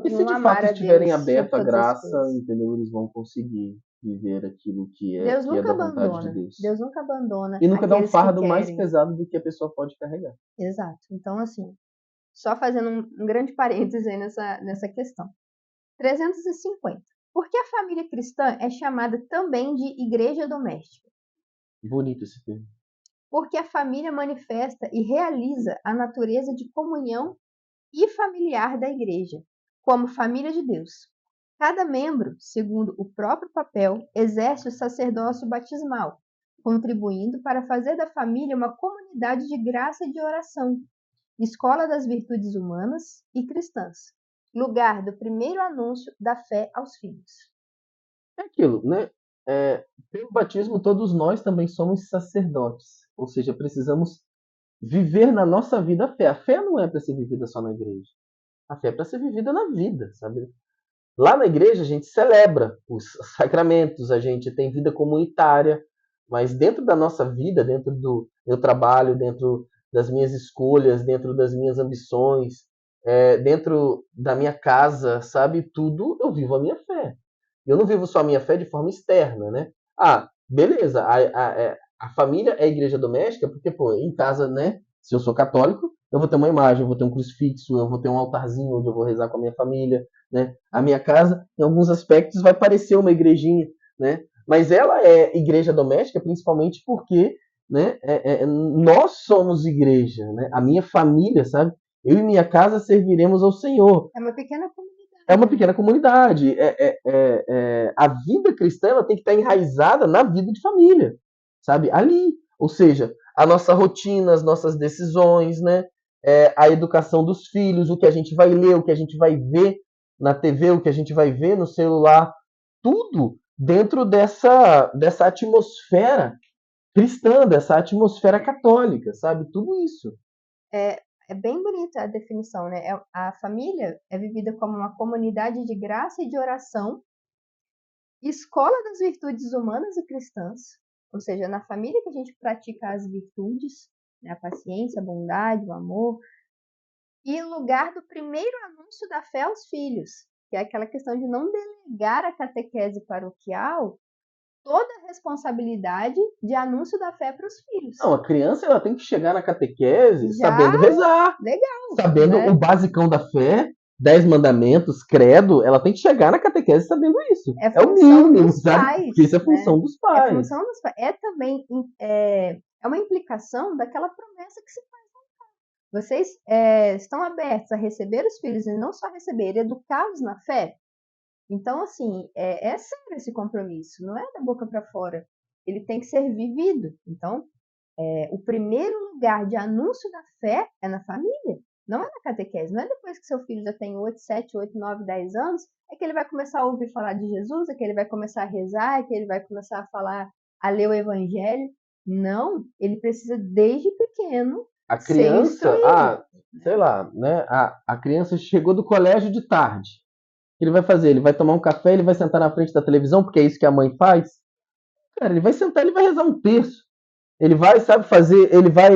E se um de amar fato a Deus estiverem sobre abertos à todas as graça, coisas. entendeu? Eles vão conseguir viver aquilo Deus que é nunca da vontade de abandona. Deus. Deus nunca abandona E nunca dá um aqueles que fardo mais querem. pesado do que a pessoa pode carregar. Exato. Então, assim, só fazendo um grande parêntese aí nessa questão. 350. Por que a família cristã é chamada também de igreja doméstica? Bonito esse termo. Porque a família manifesta e realiza a natureza de comunhão e familiar da igreja, como família de Deus. Cada membro, segundo o próprio papel, exerce o sacerdócio batismal, contribuindo para fazer da família uma comunidade de graça e de oração, escola das virtudes humanas e cristãs, lugar do primeiro anúncio da fé aos filhos. É aquilo, né? Pelo batismo, todos nós também somos sacerdotes. Ou seja, precisamos viver na nossa vida a fé. A fé não é para ser vivida só na igreja. A fé é para ser vivida na vida, sabe? Lá na igreja a gente celebra os sacramentos, a gente tem vida comunitária, mas dentro da nossa vida, dentro do meu trabalho, dentro das minhas escolhas, dentro das minhas ambições, dentro da minha casa, sabe? Tudo eu vivo a minha fé. Eu não vivo só a minha fé de forma externa, né? Ah, beleza, a família é a igreja doméstica, porque, pô, em casa, né? Se eu sou católico, eu vou ter uma imagem, eu vou ter um crucifixo, eu vou ter um altarzinho onde eu vou rezar com a minha família, né? A minha casa, em alguns aspectos, vai parecer uma igrejinha, né? Mas ela é igreja doméstica principalmente porque, né, nós somos igreja, né? A minha família, sabe? Eu e minha casa serviremos ao Senhor. É uma pequena comunidade. É uma pequena comunidade. A vida cristã ela tem que estar enraizada na vida de família, sabe? Ali. Ou seja, a nossa rotina, as nossas decisões, né? A educação dos filhos, o que a gente vai ler, o que a gente vai ver na TV, o que a gente vai ver no celular, tudo dentro dessa atmosfera cristã, dessa atmosfera católica, sabe? Tudo isso. É bem bonita a definição, né? A família é vivida como uma comunidade de graça e de oração, escola das virtudes humanas e cristãs, ou seja, na família que a gente pratica as virtudes, né? A paciência, a bondade, o amor, e lugar do primeiro anúncio da fé aos filhos, que é aquela questão de não delegar a catequese paroquial toda a responsabilidade de anúncio da fé para os filhos. Não, a criança ela tem que chegar na catequese Já sabendo rezar, legal, sabendo né? o basicão da fé, 10 mandamentos, credo, ela tem que chegar na catequese sabendo isso. É o mínimo, sabe? Porque isso é né? função dos É pais. função dos pais. É também uma implicação daquela promessa que se faz. Vocês estão abertos a receber os filhos e não só receber, educá-los na fé? Então, assim, é sério esse compromisso, não é da boca para fora. Ele tem que ser vivido. Então, o primeiro lugar de anúncio da fé é na família, não é na catequese. Não é depois que seu filho já tem 8, 7, 8, 9, 10 anos, é que ele vai começar a ouvir falar de Jesus, é que ele vai começar a rezar, é que ele vai começar a falar, a ler o evangelho. Não, ele precisa desde pequeno A ser criança, instruído. sei lá, né? A criança chegou do colégio de tarde. O que ele vai fazer? Ele vai tomar um café, ele vai sentar na frente da televisão, porque é isso que a mãe faz. Cara, ele vai sentar, ele vai rezar um terço. Ele vai, sabe, fazer, ele vai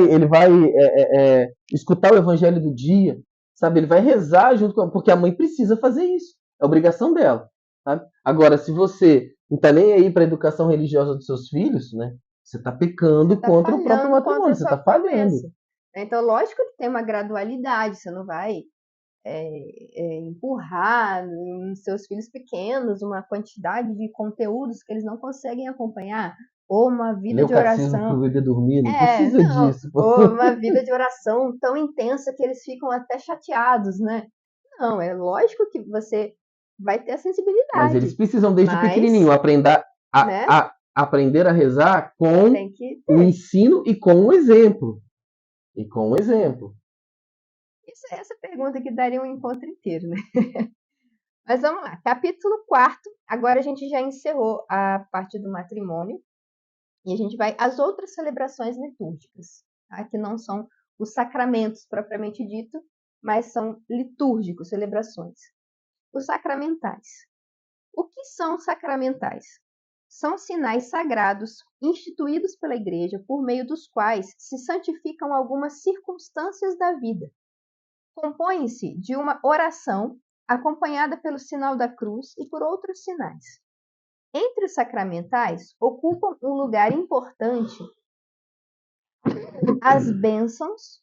escutar o evangelho do dia, sabe? Ele vai rezar junto com, porque a mãe precisa fazer isso. É obrigação dela, sabe? Agora, se você não tá nem aí para a educação religiosa dos seus filhos, né? Você tá pecando contra o próprio Falhando contra matrimônio, a você sua tá falhando. promessa. Então, lógico que tem uma gradualidade, você não vai empurrar nos seus filhos pequenos uma quantidade de conteúdos que eles não conseguem acompanhar, ou uma vida Ler o de catecismo pro oração. bebê dormir, não precisa Não, disso. ou uma vida de oração tão intensa que eles ficam até chateados, né? Não, é lógico que você vai ter a Mas eles sensibilidade, precisam, desde mas, pequenininho, né, aprender a rezar com tem que o ter. ensino e com o exemplo. E com o exemplo. Essa pergunta que daria um encontro inteiro, né? Mas vamos lá, capítulo 4. Agora a gente já encerrou a parte do matrimônio e a gente vai às outras celebrações litúrgicas, tá? Que não são os sacramentos propriamente dito, mas são litúrgicos, celebrações. Os sacramentais. O que são sacramentais? São sinais sagrados instituídos pela Igreja por meio dos quais se santificam algumas circunstâncias da vida. Compõem-se de uma oração acompanhada pelo sinal da cruz e por outros sinais. Entre os sacramentais, ocupam um lugar importante as bênçãos,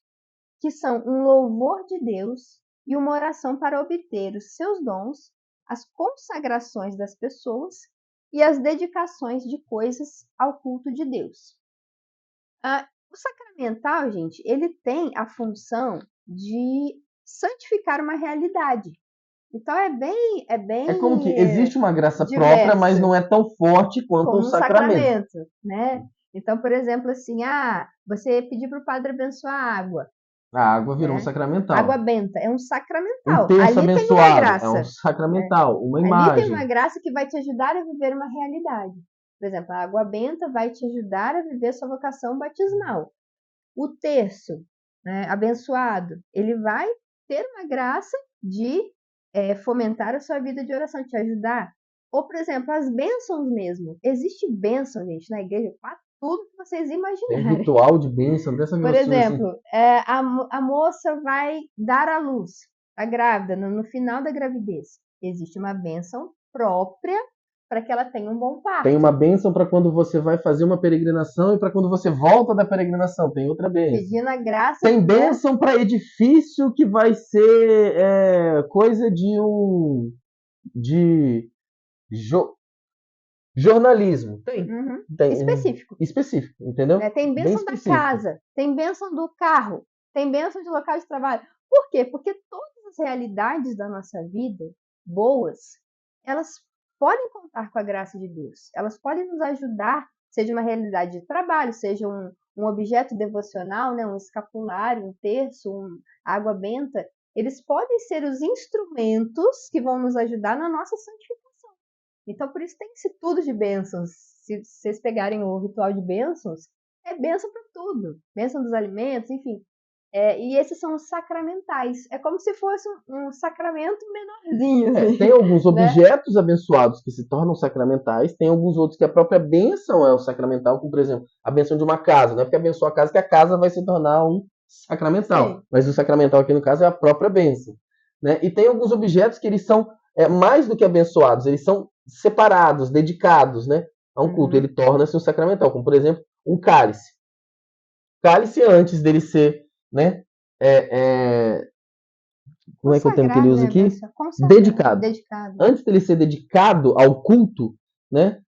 que são um louvor de Deus e uma oração para obter os seus dons, as consagrações das pessoas e as dedicações de coisas ao culto de Deus. O sacramental, gente, ele tem a função de santificar uma realidade. Então é bem É como que existe uma graça diverso, própria, mas não é tão forte quanto como um sacramento. né? Então, por exemplo, assim, você pedir para o padre abençoar a água. A água virou um Né? sacramental. Água benta é um sacramental. Um terço Ali abençoado tem uma graça, é um sacramental, né? uma Ali imagem. tem uma graça que vai te ajudar a viver uma realidade. Por exemplo, a água benta vai te ajudar a viver sua vocação batismal. O terço, né, abençoado, ele vai ter uma graça de fomentar a sua vida de oração, te ajudar. Ou, por exemplo, as bênçãos mesmo. Existe bênção, gente, na igreja, para tudo que vocês imaginarem. Tem ritual de bênção, dessa Por grossura exemplo, assim. a moça vai dar à luz, a grávida, no final da gravidez. Existe uma bênção própria para que ela tenha um bom parto. Tem uma bênção para quando você vai fazer uma peregrinação e para quando você volta da peregrinação. Tem outra bênção. Pedindo a graça. Tem bênção para edifício que vai ser coisa de jornalismo. Tem. Específico. Específico, entendeu? Tem bênção da casa, tem bênção do carro, tem bênção de local de trabalho. Por quê? Porque todas as realidades da nossa vida, boas, elas podem contar com a graça de Deus. Elas podem nos ajudar, seja uma realidade de trabalho, seja um objeto devocional, né, um escapulário, um terço, água benta. Eles podem ser os instrumentos que vão nos ajudar na nossa santificação. Então, por isso tem esse tudo de bênçãos. Se vocês pegarem o ritual de bênçãos, é bênção para tudo. Bênção dos alimentos, enfim. E esses são os sacramentais. É como se fosse um sacramento menorzinho. Assim, tem alguns objetos abençoados que se tornam sacramentais, tem alguns outros que a própria bênção é o sacramental, como, por exemplo, a bênção de uma casa. Não é porque abençoa a casa que a casa vai se tornar um sacramental. Sim. Mas o sacramental aqui, no caso, é a própria bênção. Né? E tem alguns objetos que eles são mais do que abençoados, eles são separados, dedicados, né, a um culto. Ele torna-se um sacramental, como, por exemplo, um cálice. Cálice, antes dele ser, né, como é que é o termo que ele usa aqui? Dedicado. Antes dele ser dedicado ao culto, né,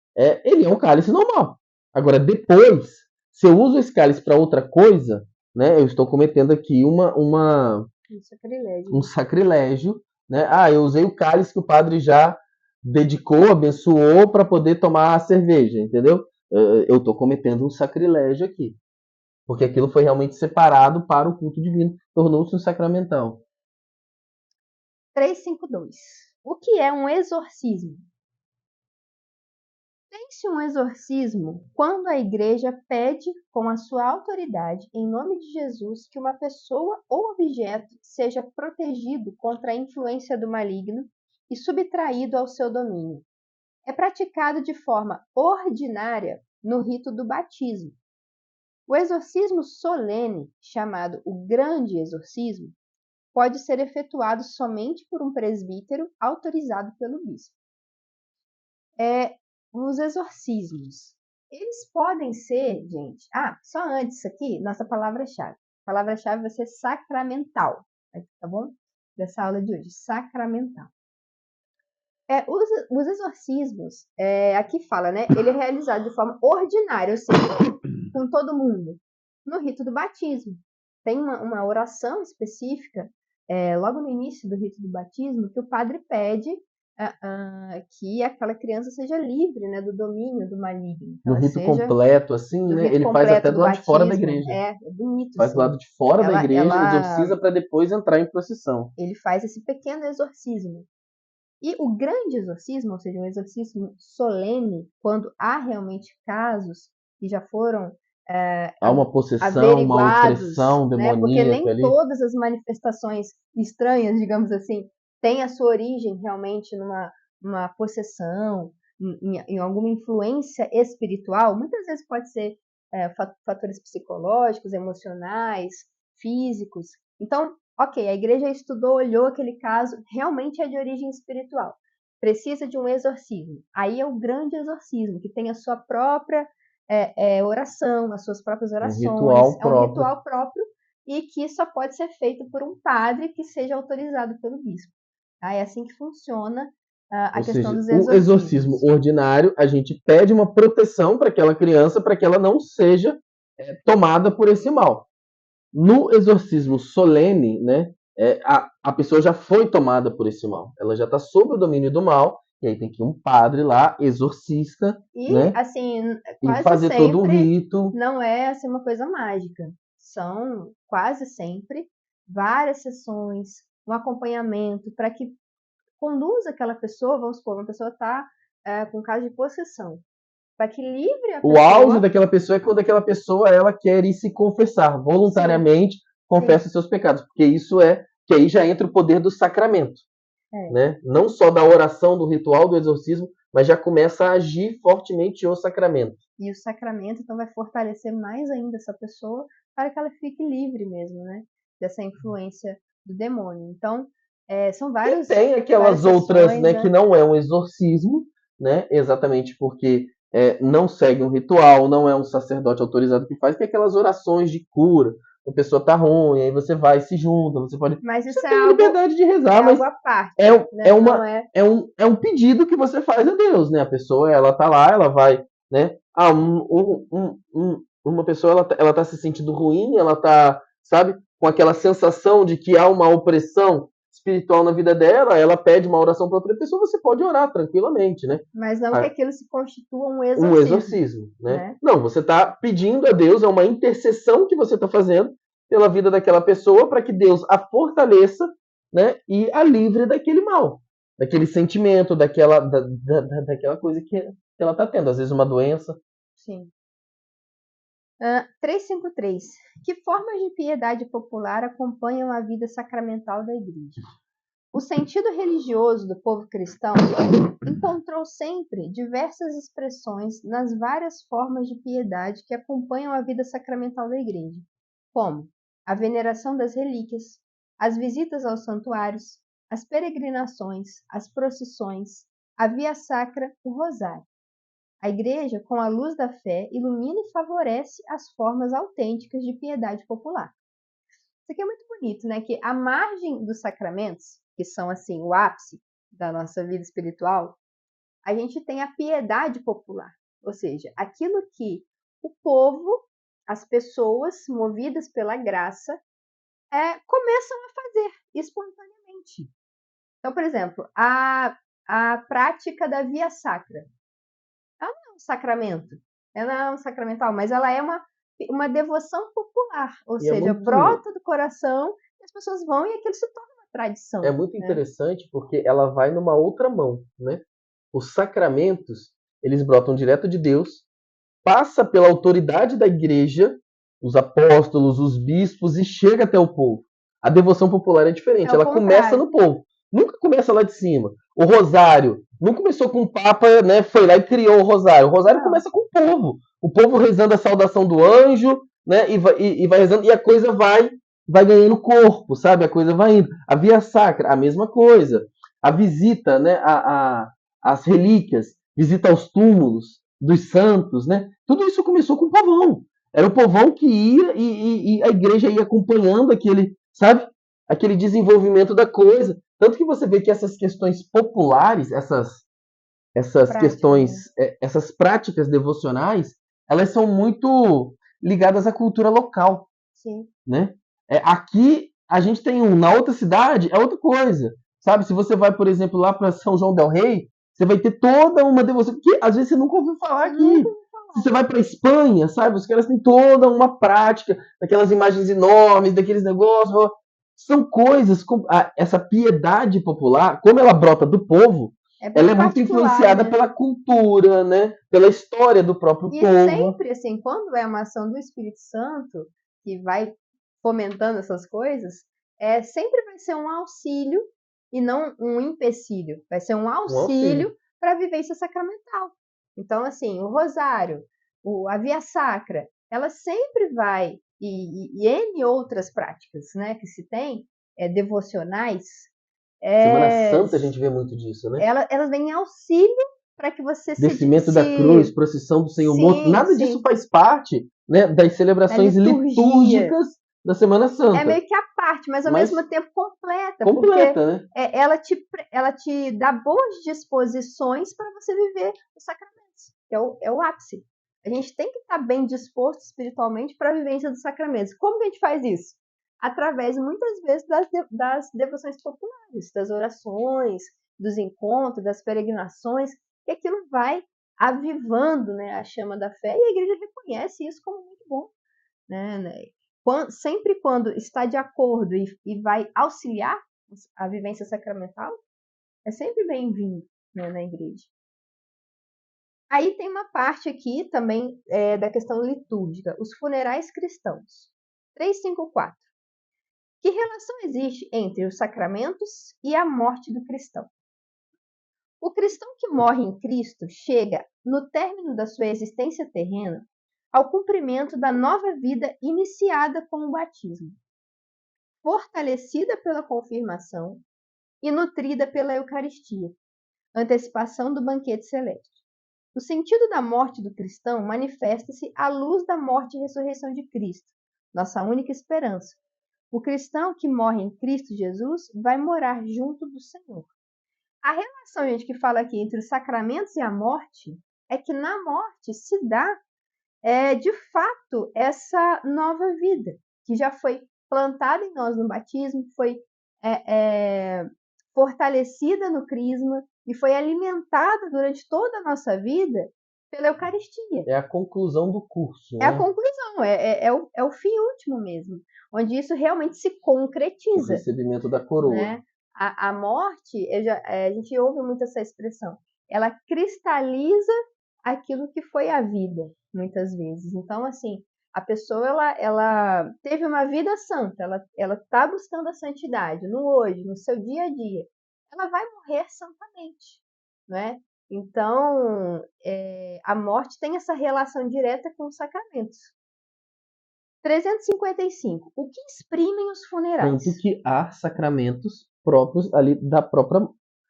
ele é um cálice normal. Agora, depois, se eu uso esse cálice para outra coisa, né, eu estou cometendo aqui um sacrilégio. Né? Eu usei o cálice que o padre já dedicou, abençoou para poder tomar a cerveja, entendeu? Eu estou cometendo um sacrilégio aqui. Porque aquilo foi realmente separado para o culto divino, tornou-se um sacramental. 352. O que é um exorcismo? Tem-se um exorcismo quando a igreja pede, com a sua autoridade, em nome de Jesus, que uma pessoa ou objeto seja protegido contra a influência do maligno e subtraído ao seu domínio. É praticado de forma ordinária no rito do batismo. O exorcismo solene, chamado o grande exorcismo, pode ser efetuado somente por um presbítero autorizado pelo bispo. Os exorcismos, eles podem ser, gente... só antes aqui, nossa palavra-chave. A palavra-chave vai ser sacramental, tá bom? Dessa aula de hoje, sacramental. Os exorcismos, aqui fala, né? Ele é realizado de forma ordinária, ou seja, com todo mundo, no rito do batismo. Tem uma oração específica, logo no início do rito do batismo, que o padre pede que aquela criança seja livre, né, do domínio do maligno. No rito completo, assim, né? Ele faz até do lado de fora da igreja. É bonito. Faz do lado de fora da igreja, exorciza para depois entrar em procissão. Ele faz esse pequeno exorcismo. E o grande exorcismo, ou seja, um exorcismo solene, quando há realmente casos que já foram Há uma possessão, uma averiguados, opressão né? Porque demoníaca nem ali. todas as manifestações estranhas, digamos assim, têm a sua origem realmente numa possessão, em alguma influência espiritual. Muitas vezes pode ser fatores psicológicos, emocionais, físicos. Então, ok, a igreja estudou, olhou aquele caso, realmente é de origem espiritual. Precisa de um exorcismo. Aí é o grande exorcismo, que tem a sua própria oração, as suas próprias Um orações, ritual é um próprio. ritual próprio e que só pode ser feito por um padre que seja autorizado pelo bispo. Tá? É assim que funciona a Ou questão seja, dos o exorcismo exorcismos. ordinário, a gente pede uma proteção para aquela criança, para que ela não seja tomada por esse mal. No exorcismo solene, né, a pessoa já foi tomada por esse mal. Ela já está sob o domínio do mal, e aí tem que ir um padre lá, exorcista, E, né, assim, e quase fazer todo um sempre rito. não é assim, uma coisa mágica. São quase sempre várias sessões, um acompanhamento para que conduza aquela pessoa, vamos supor, uma pessoa está com caso de possessão, para que livre a O auge pessoa. daquela pessoa é quando aquela pessoa ela quer ir se confessar Sim, voluntariamente, sim, confessa os seus pecados, porque isso que aí já entra o poder do sacramento, é. né? Não só da oração, do ritual, do exorcismo, mas já começa a agir fortemente o sacramento. E o sacramento, então, vai fortalecer mais ainda essa pessoa para que ela fique livre mesmo, né? Dessa influência do demônio. Então, são E várias tem aquelas outras, sessões, né, que né? não é um exorcismo, né? Exatamente porque não segue um ritual, não é um sacerdote autorizado que faz, que é aquelas orações de cura. A pessoa tá ruim, aí você vai e se junta, Mas você isso tem a liberdade de rezar, é mas algo à é, parte, é, né? Não uma, é. é um pedido que você faz a Deus, né? A pessoa, ela tá lá, ela vai, né? Uma pessoa, ela tá se sentindo ruim, ela tá, sabe, com aquela sensação de que há uma opressão espiritual na vida dela, ela pede uma oração para outra pessoa, você pode orar tranquilamente, né? Mas não que Ah, aquilo se constitua um um exorcismo, exorcismo, né? né? Não, você está pedindo a Deus, é uma intercessão que você está fazendo pela vida daquela pessoa para que Deus a fortaleça, né? E a livre daquele mal, daquele sentimento, daquela coisa que ela está tendo, às vezes uma doença. Sim. 353. Que formas de piedade popular acompanham a vida sacramental da Igreja? O sentido religioso do povo cristão encontrou sempre diversas expressões nas várias formas de piedade que acompanham a vida sacramental da Igreja, como a veneração das relíquias, as visitas aos santuários, as peregrinações, as procissões, a via sacra, o rosário. A Igreja, com a luz da fé, ilumina e favorece as formas autênticas de piedade popular. Isso aqui é muito bonito, né? Que à margem dos sacramentos, que são assim o ápice da nossa vida espiritual, a gente tem a piedade popular, ou seja, aquilo que o povo, as pessoas movidas pela graça, começam a fazer espontaneamente. Então, por exemplo, a prática da via sacra, ela não é um sacramento, ela é um sacramental, mas ela é uma devoção popular, ou E seja, brota do coração e as pessoas vão e aquilo se torna uma é tradição, muito né? interessante porque ela vai numa outra mão, né? Os sacramentos, eles brotam direto de Deus, passa pela autoridade da igreja, os apóstolos, os bispos, e chega até o povo. A devoção popular é É diferente, o ela começa contrário. no povo, nunca começa lá de cima. O rosário não começou com o Papa, né, foi lá e criou o rosário. O rosário Não, começa com o povo rezando a saudação do anjo, né, e vai rezando, e a coisa vai ganhando corpo, sabe? A coisa vai indo. A via sacra, a mesma coisa. A visita, né, as relíquias, visita aos túmulos dos santos, né? Tudo isso começou com o povão. Era o povão que ia e a igreja ia acompanhando aquele, sabe? Aquele desenvolvimento da coisa. Tanto que você vê que essas questões populares, essas prática, questões, né? essas práticas devocionais, elas são muito ligadas à cultura local, Sim. né? Aqui a gente tem na outra cidade é outra coisa, sabe? Se você vai, por exemplo, lá para São João del Rei, você vai ter toda uma devoção que às vezes você nunca ouviu falar Você nunca aqui. ouviu Se falar. você vai para Espanha, sabe? Os caras têm toda uma prática, daquelas imagens enormes, daqueles negócios. São coisas, essa piedade popular, como ela brota do povo, É ela bem é muito particular, influenciada né? pela cultura, né? Pela história do próprio E povo. sempre, assim, quando é uma ação do Espírito Santo que vai fomentando essas coisas, sempre vai ser um auxílio e não um empecilho. Vai ser um Um auxílio. auxílio para a vivência sacramental. Então, assim, o rosário, a via sacra, ela sempre vai, e N outras práticas, né, que se tem, devocionais, Semana Santa a gente vê muito disso, né? elas vêm em auxílio para que você Descimento da cruz, procissão do Senhor morto, sim, nada disso sim, faz parte, né, das da celebrações liturgia. litúrgicas da Semana É Santa, meio que a parte, mas ao mas mesmo tempo completa, porque completa, né? ela te dá boas disposições para você viver os sacramentos, que é o ápice. A gente tem que estar bem disposto espiritualmente para a vivência dos sacramentos. Como que a gente faz isso? Através, muitas vezes, das devoções populares, das orações, dos encontros, das peregrinações, que aquilo vai avivando, né, a chama da fé, e a igreja reconhece isso como muito bom, né? Sempre quando está de acordo e vai auxiliar a vivência sacramental, é sempre bem-vindo, né, na igreja. Aí tem uma parte aqui também da questão litúrgica, os funerais cristãos. 354. Que relação existe entre os sacramentos e a morte do cristão? O cristão que morre em Cristo chega, no término da sua existência terrena, ao cumprimento da nova vida iniciada com o batismo, fortalecida pela confirmação e nutrida pela Eucaristia, antecipação do banquete celeste. O sentido da morte do cristão manifesta-se à luz da morte e ressurreição de Cristo, nossa única esperança. O cristão que morre em Cristo Jesus vai morar junto do Senhor. A relação, gente, que fala aqui entre os sacramentos e a morte é que na morte se dá, de fato, essa nova vida que já foi plantada em nós no batismo, foi fortalecida no crisma e foi alimentada durante toda a nossa vida pela Eucaristia. É a conclusão do curso, É a né? conclusão, é o fim último mesmo, onde isso realmente se O concretiza, recebimento da coroa. né? A morte, a gente ouve muito essa expressão, ela cristaliza aquilo que foi a vida, muitas vezes. Então, assim, a pessoa ela teve uma vida santa, ela está buscando a santidade no hoje, no seu dia a dia. Ela vai morrer santamente, né? Então, a morte tem essa relação direta com os sacramentos. 355. O que exprimem os funerais? Tanto que há sacramentos próprios ali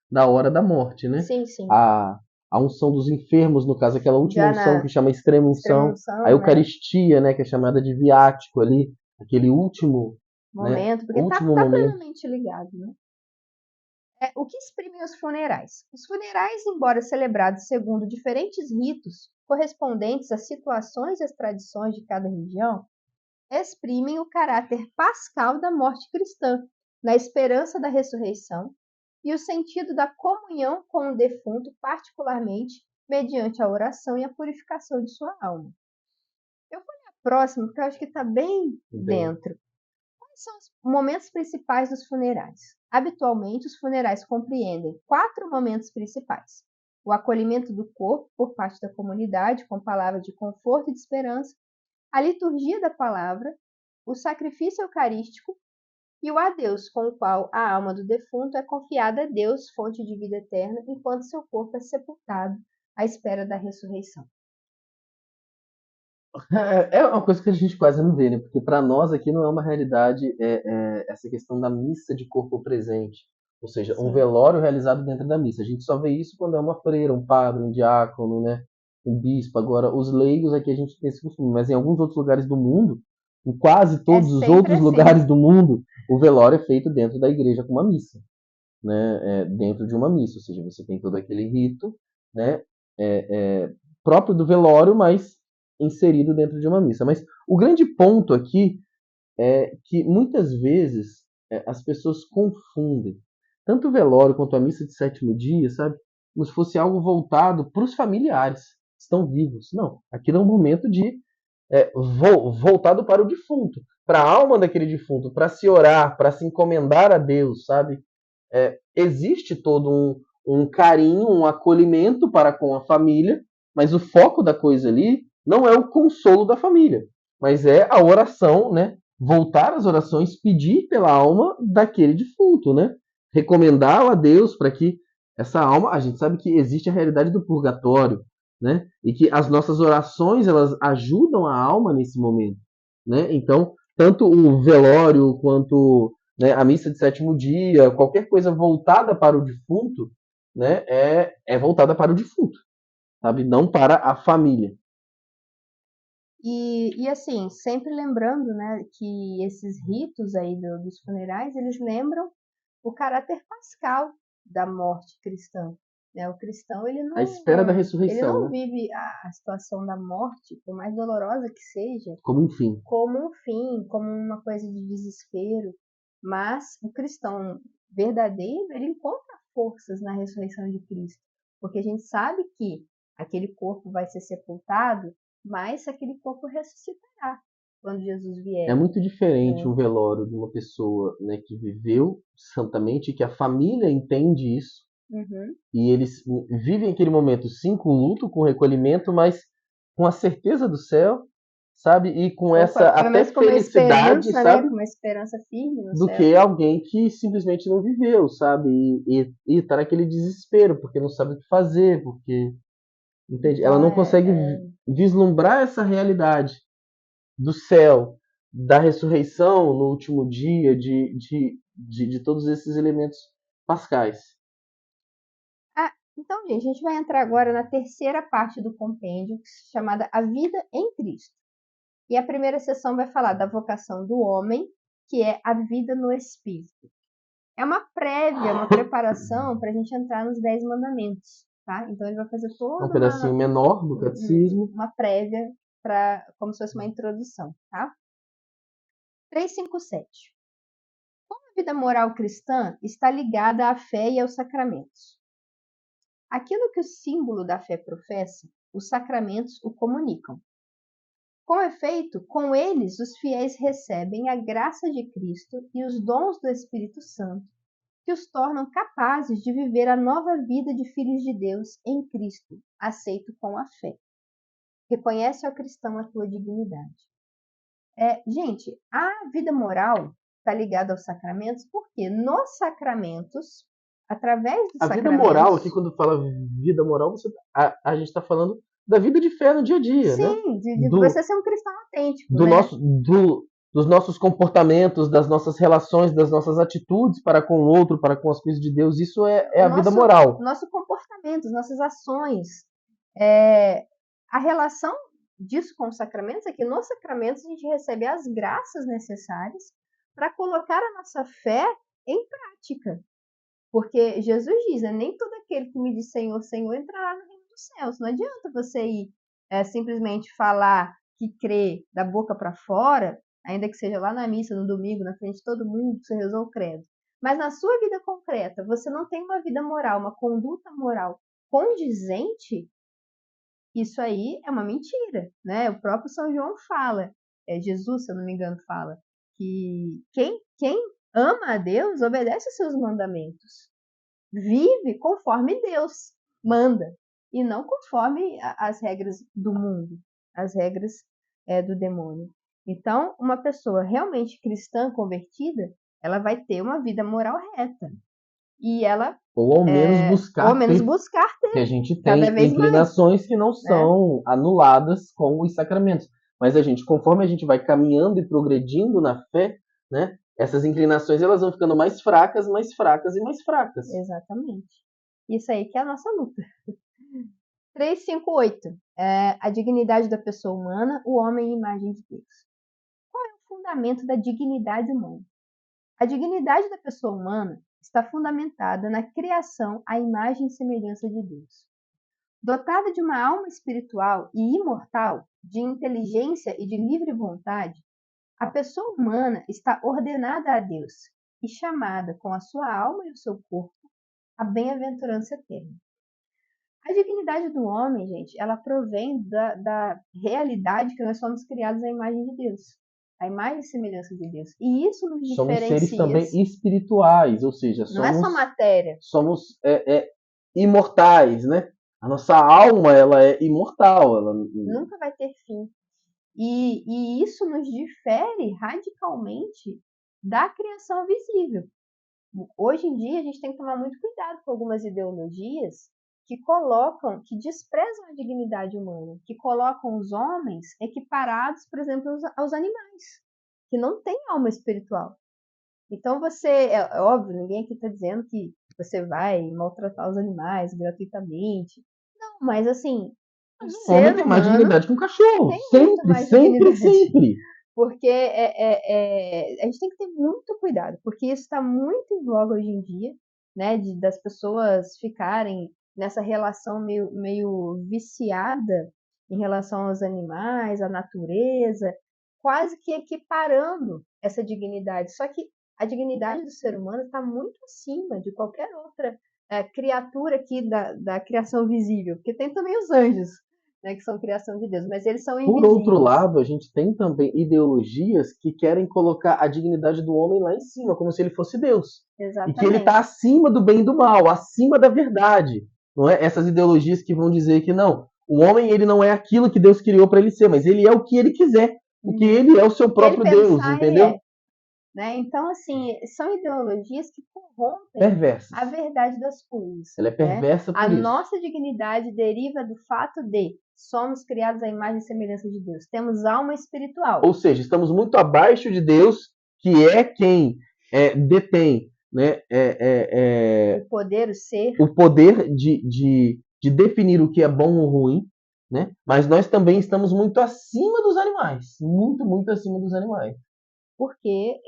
da hora da morte, né? Sim, sim. A unção dos enfermos, no caso, aquela última Já unção na que chama extrema unção, a extrema-unção, né? Eucaristia, né, que é chamada de viático ali, aquele último, né, Momento, porque último tá momento. plenamente ligado, né? O que exprimem os funerais? Os funerais, embora celebrados segundo diferentes ritos correspondentes às situações e às tradições de cada região, exprimem o caráter pascal da morte cristã, na esperança da ressurreição e o sentido da comunhão com o defunto, particularmente mediante a oração e a purificação de sua alma. Eu vou ler a próxima, porque eu acho que está bem dentro. Quais são os momentos principais dos funerais? Habitualmente, os funerais compreendem 4 momentos principais: o acolhimento do corpo por parte da comunidade, com palavras de conforto e de esperança, a liturgia da palavra, o sacrifício eucarístico e o adeus, com o qual a alma do defunto é confiada a Deus, fonte de vida eterna, enquanto seu corpo é sepultado à espera da ressurreição. É uma coisa que a gente quase não vê, né? Porque para nós aqui não é uma realidade essa questão da missa de corpo presente. Ou seja, um Sim. velório realizado dentro da missa. A gente só vê isso quando é uma freira, um padre, um diácono, né? Um bispo. Agora, os leigos aqui a gente tem esse costume. Mas em alguns outros lugares do mundo, em quase É todos os sempre outros assim. lugares do mundo, o velório é feito dentro da igreja com uma missa. Né? Dentro de uma missa. Ou seja, você tem todo aquele rito, né? Próprio do velório, mas inserido dentro de uma missa. Mas o grande ponto aqui é que muitas vezes as pessoas confundem tanto o velório quanto a missa de sétimo dia, sabe? Como se fosse algo voltado para os familiares que estão vivos. Não, aquilo é um momento de voltado para o defunto. para a alma daquele defunto, para se orar, para se encomendar a Deus, sabe? Existe todo um carinho, um acolhimento para com a família, mas o foco da coisa ali não é o consolo da família, mas é a oração, né? Voltar às orações, pedir pela alma daquele defunto, né? Recomendá-la a Deus para que essa alma, a gente sabe que existe a realidade do purgatório, né? E que as nossas orações elas ajudam a alma nesse momento, né? Então, tanto o velório quanto, né, a missa de sétimo dia, qualquer coisa voltada para o defunto, né, é voltada para o defunto, sabe? Não para a família. E assim, sempre lembrando, né, que esses ritos aí dos funerais, eles lembram o caráter pascal da morte cristã. Né? O cristão, A espera da ele ressurreição, não né? vive a situação da morte, por mais dolorosa que seja, Como um fim. como um fim, como uma coisa de desespero. Mas o cristão verdadeiro, ele encontra forças na ressurreição de Cristo. Porque a gente sabe que aquele corpo vai ser sepultado, mas aquele corpo ressuscitará quando Jesus É vier. muito diferente Né? um velório de uma pessoa, né, que viveu santamente, que a família entende isso, Uhum. e eles vivem aquele momento, sim, com luto, com recolhimento, mas com a certeza do céu, sabe? E com Ou essa pelo até menos com uma felicidade, esperança, né? sabe? Com uma esperança firme no Do céu. que alguém que simplesmente não viveu, sabe? E tá naquele desespero, porque não sabe o que fazer, porque, entende? Ela Então, não consegue vislumbrar essa realidade do céu, da ressurreição no último dia, de todos esses elementos pascais. Então, gente, a gente vai entrar agora na terceira parte do compêndio, chamada A Vida em Cristo. E a primeira sessão vai falar da vocação do homem, que é a vida no Espírito. É uma prévia, uma preparação para a gente entrar nos 10 mandamentos, tá? Então ele vai fazer É um toda pedacinho menor do catecismo. uma prévia, para como se fosse uma introdução, tá? 357. Como a vida moral cristã está ligada à fé e aos sacramentos? Aquilo que o símbolo da fé professa, os sacramentos o comunicam. Com efeito, com eles os fiéis recebem a graça de Cristo e os dons do Espírito Santo, que os tornam capazes de viver a nova vida de filhos de Deus em Cristo, aceito com a fé. Reconhece ao cristão a tua dignidade. Gente, a vida moral está ligada aos sacramentos, porque nos sacramentos, através dos A vida moral, sacramentos, aqui quando fala vida moral, a gente está falando da vida de fé no dia a dia, né? sim, de Do, você ser um cristão autêntico, do né? nosso, dos nossos comportamentos, das nossas relações, das nossas atitudes para com o outro, para com as coisas de Deus. Isso é O a vida moral. nosso comportamento, as nossas ações. É, a relação disso com os sacramentos é que nos sacramentos a gente recebe as graças necessárias para colocar a nossa fé em prática. Porque Jesus diz, né, nem todo aquele que me diz Senhor, Senhor entrará no reino dos céus. Não adianta você ir simplesmente falar que crê da boca para fora, ainda que seja lá na missa, no domingo, na frente de todo mundo, que você rezou o credo. Mas na sua vida concreta, você não tem uma vida moral, uma conduta moral condizente, isso aí é uma mentira, né? O próprio São João fala, Jesus, se eu não me engano, fala, que quem ama a Deus obedece aos seus mandamentos, vive conforme Deus manda e não conforme as regras do mundo, as regras do demônio. Então, uma pessoa realmente cristã convertida, ela vai ter uma vida moral reta e ela, Ou ao menos ou ao buscar menos ter, buscar que a ter gente cada tem vez mais, inclinações que não né? são anuladas com os sacramentos. Mas a gente, conforme a gente vai caminhando e progredindo na fé, né, essas inclinações elas vão ficando mais fracas e mais fracas. Exatamente. Isso aí que é a nossa luta. 358. A dignidade da pessoa humana, o homem em imagem de Deus. Qual é o fundamento da dignidade humana? A dignidade da pessoa humana está fundamentada na criação à imagem e semelhança de Deus. Dotada de uma alma espiritual e imortal, de inteligência e de livre vontade, a pessoa humana está ordenada a Deus e chamada com a sua alma e o seu corpo à bem-aventurança eterna. A dignidade do homem, gente, ela provém da realidade que nós somos criados à imagem de Deus. a imagem e semelhança de Deus. E isso nos Somos seres diferencia. também espirituais, ou seja, Não é só matéria. somos imortais, né? A nossa alma, ela é imortal. Nunca vai ter fim. E isso nos difere radicalmente da criação visível. Hoje em dia, a gente tem que tomar muito cuidado com algumas ideologias que desprezam a dignidade humana, que colocam os homens equiparados, por exemplo, aos animais, que não têm alma espiritual. Então é óbvio, ninguém aqui está dizendo que você vai maltratar os animais gratuitamente. Não, mas assim, o homem tem mais dignidade que um cachorro. Sempre. Porque a gente tem que ter muito cuidado, porque isso está muito em voga hoje em dia, né? Das pessoas ficarem nessa relação meio viciada em relação aos animais, à natureza, quase que equiparando essa dignidade. Só que a dignidade do ser humano está muito acima de qualquer outra criatura aqui da criação visível, porque tem também os anjos, né, que são criação de Deus, mas eles são invisíveis. Por outro lado, a gente tem também ideologias que querem colocar a dignidade do homem lá em cima, como se ele fosse Deus. Exatamente. E que ele está acima do bem e do mal, acima da verdade. Não é? Essas ideologias que vão dizer que não, o homem ele não é aquilo que Deus criou para ele ser, mas ele é o que ele quiser, porque ele é o seu próprio Deus, entendeu? Né? Então, assim, são ideologias que corrompem perversas. A verdade das coisas. Ela é perversa por isso. A nossa dignidade deriva do fato de somos criados à imagem e semelhança de Deus. Temos alma espiritual. Ou seja, estamos muito abaixo de Deus, que é quem detém, né, o poder, o poder de definir o que é bom ou ruim, né? Mas nós também estamos muito acima dos animais. Muito acima dos animais. Porque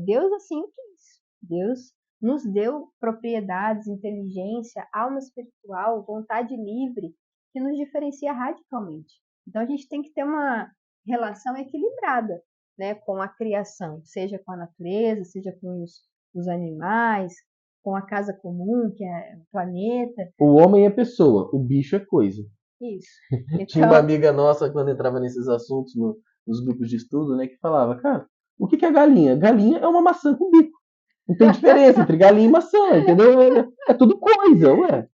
Deus assim quis. Deus nos deu propriedades, inteligência, alma espiritual, vontade livre, que nos diferencia radicalmente. Então a gente tem que ter uma relação equilibrada, né, com a criação, seja com a natureza, seja com os animais, com a casa comum, que é o planeta. O homem é pessoa, o bicho é coisa. Isso. Então... Tinha uma amiga nossa, quando entrava nesses assuntos nos grupos de estudo, né, que falava, cara, o que é galinha? Galinha é uma maçã com bico. Não tem diferença entre galinha e maçã, entendeu? É tudo coisa, ué.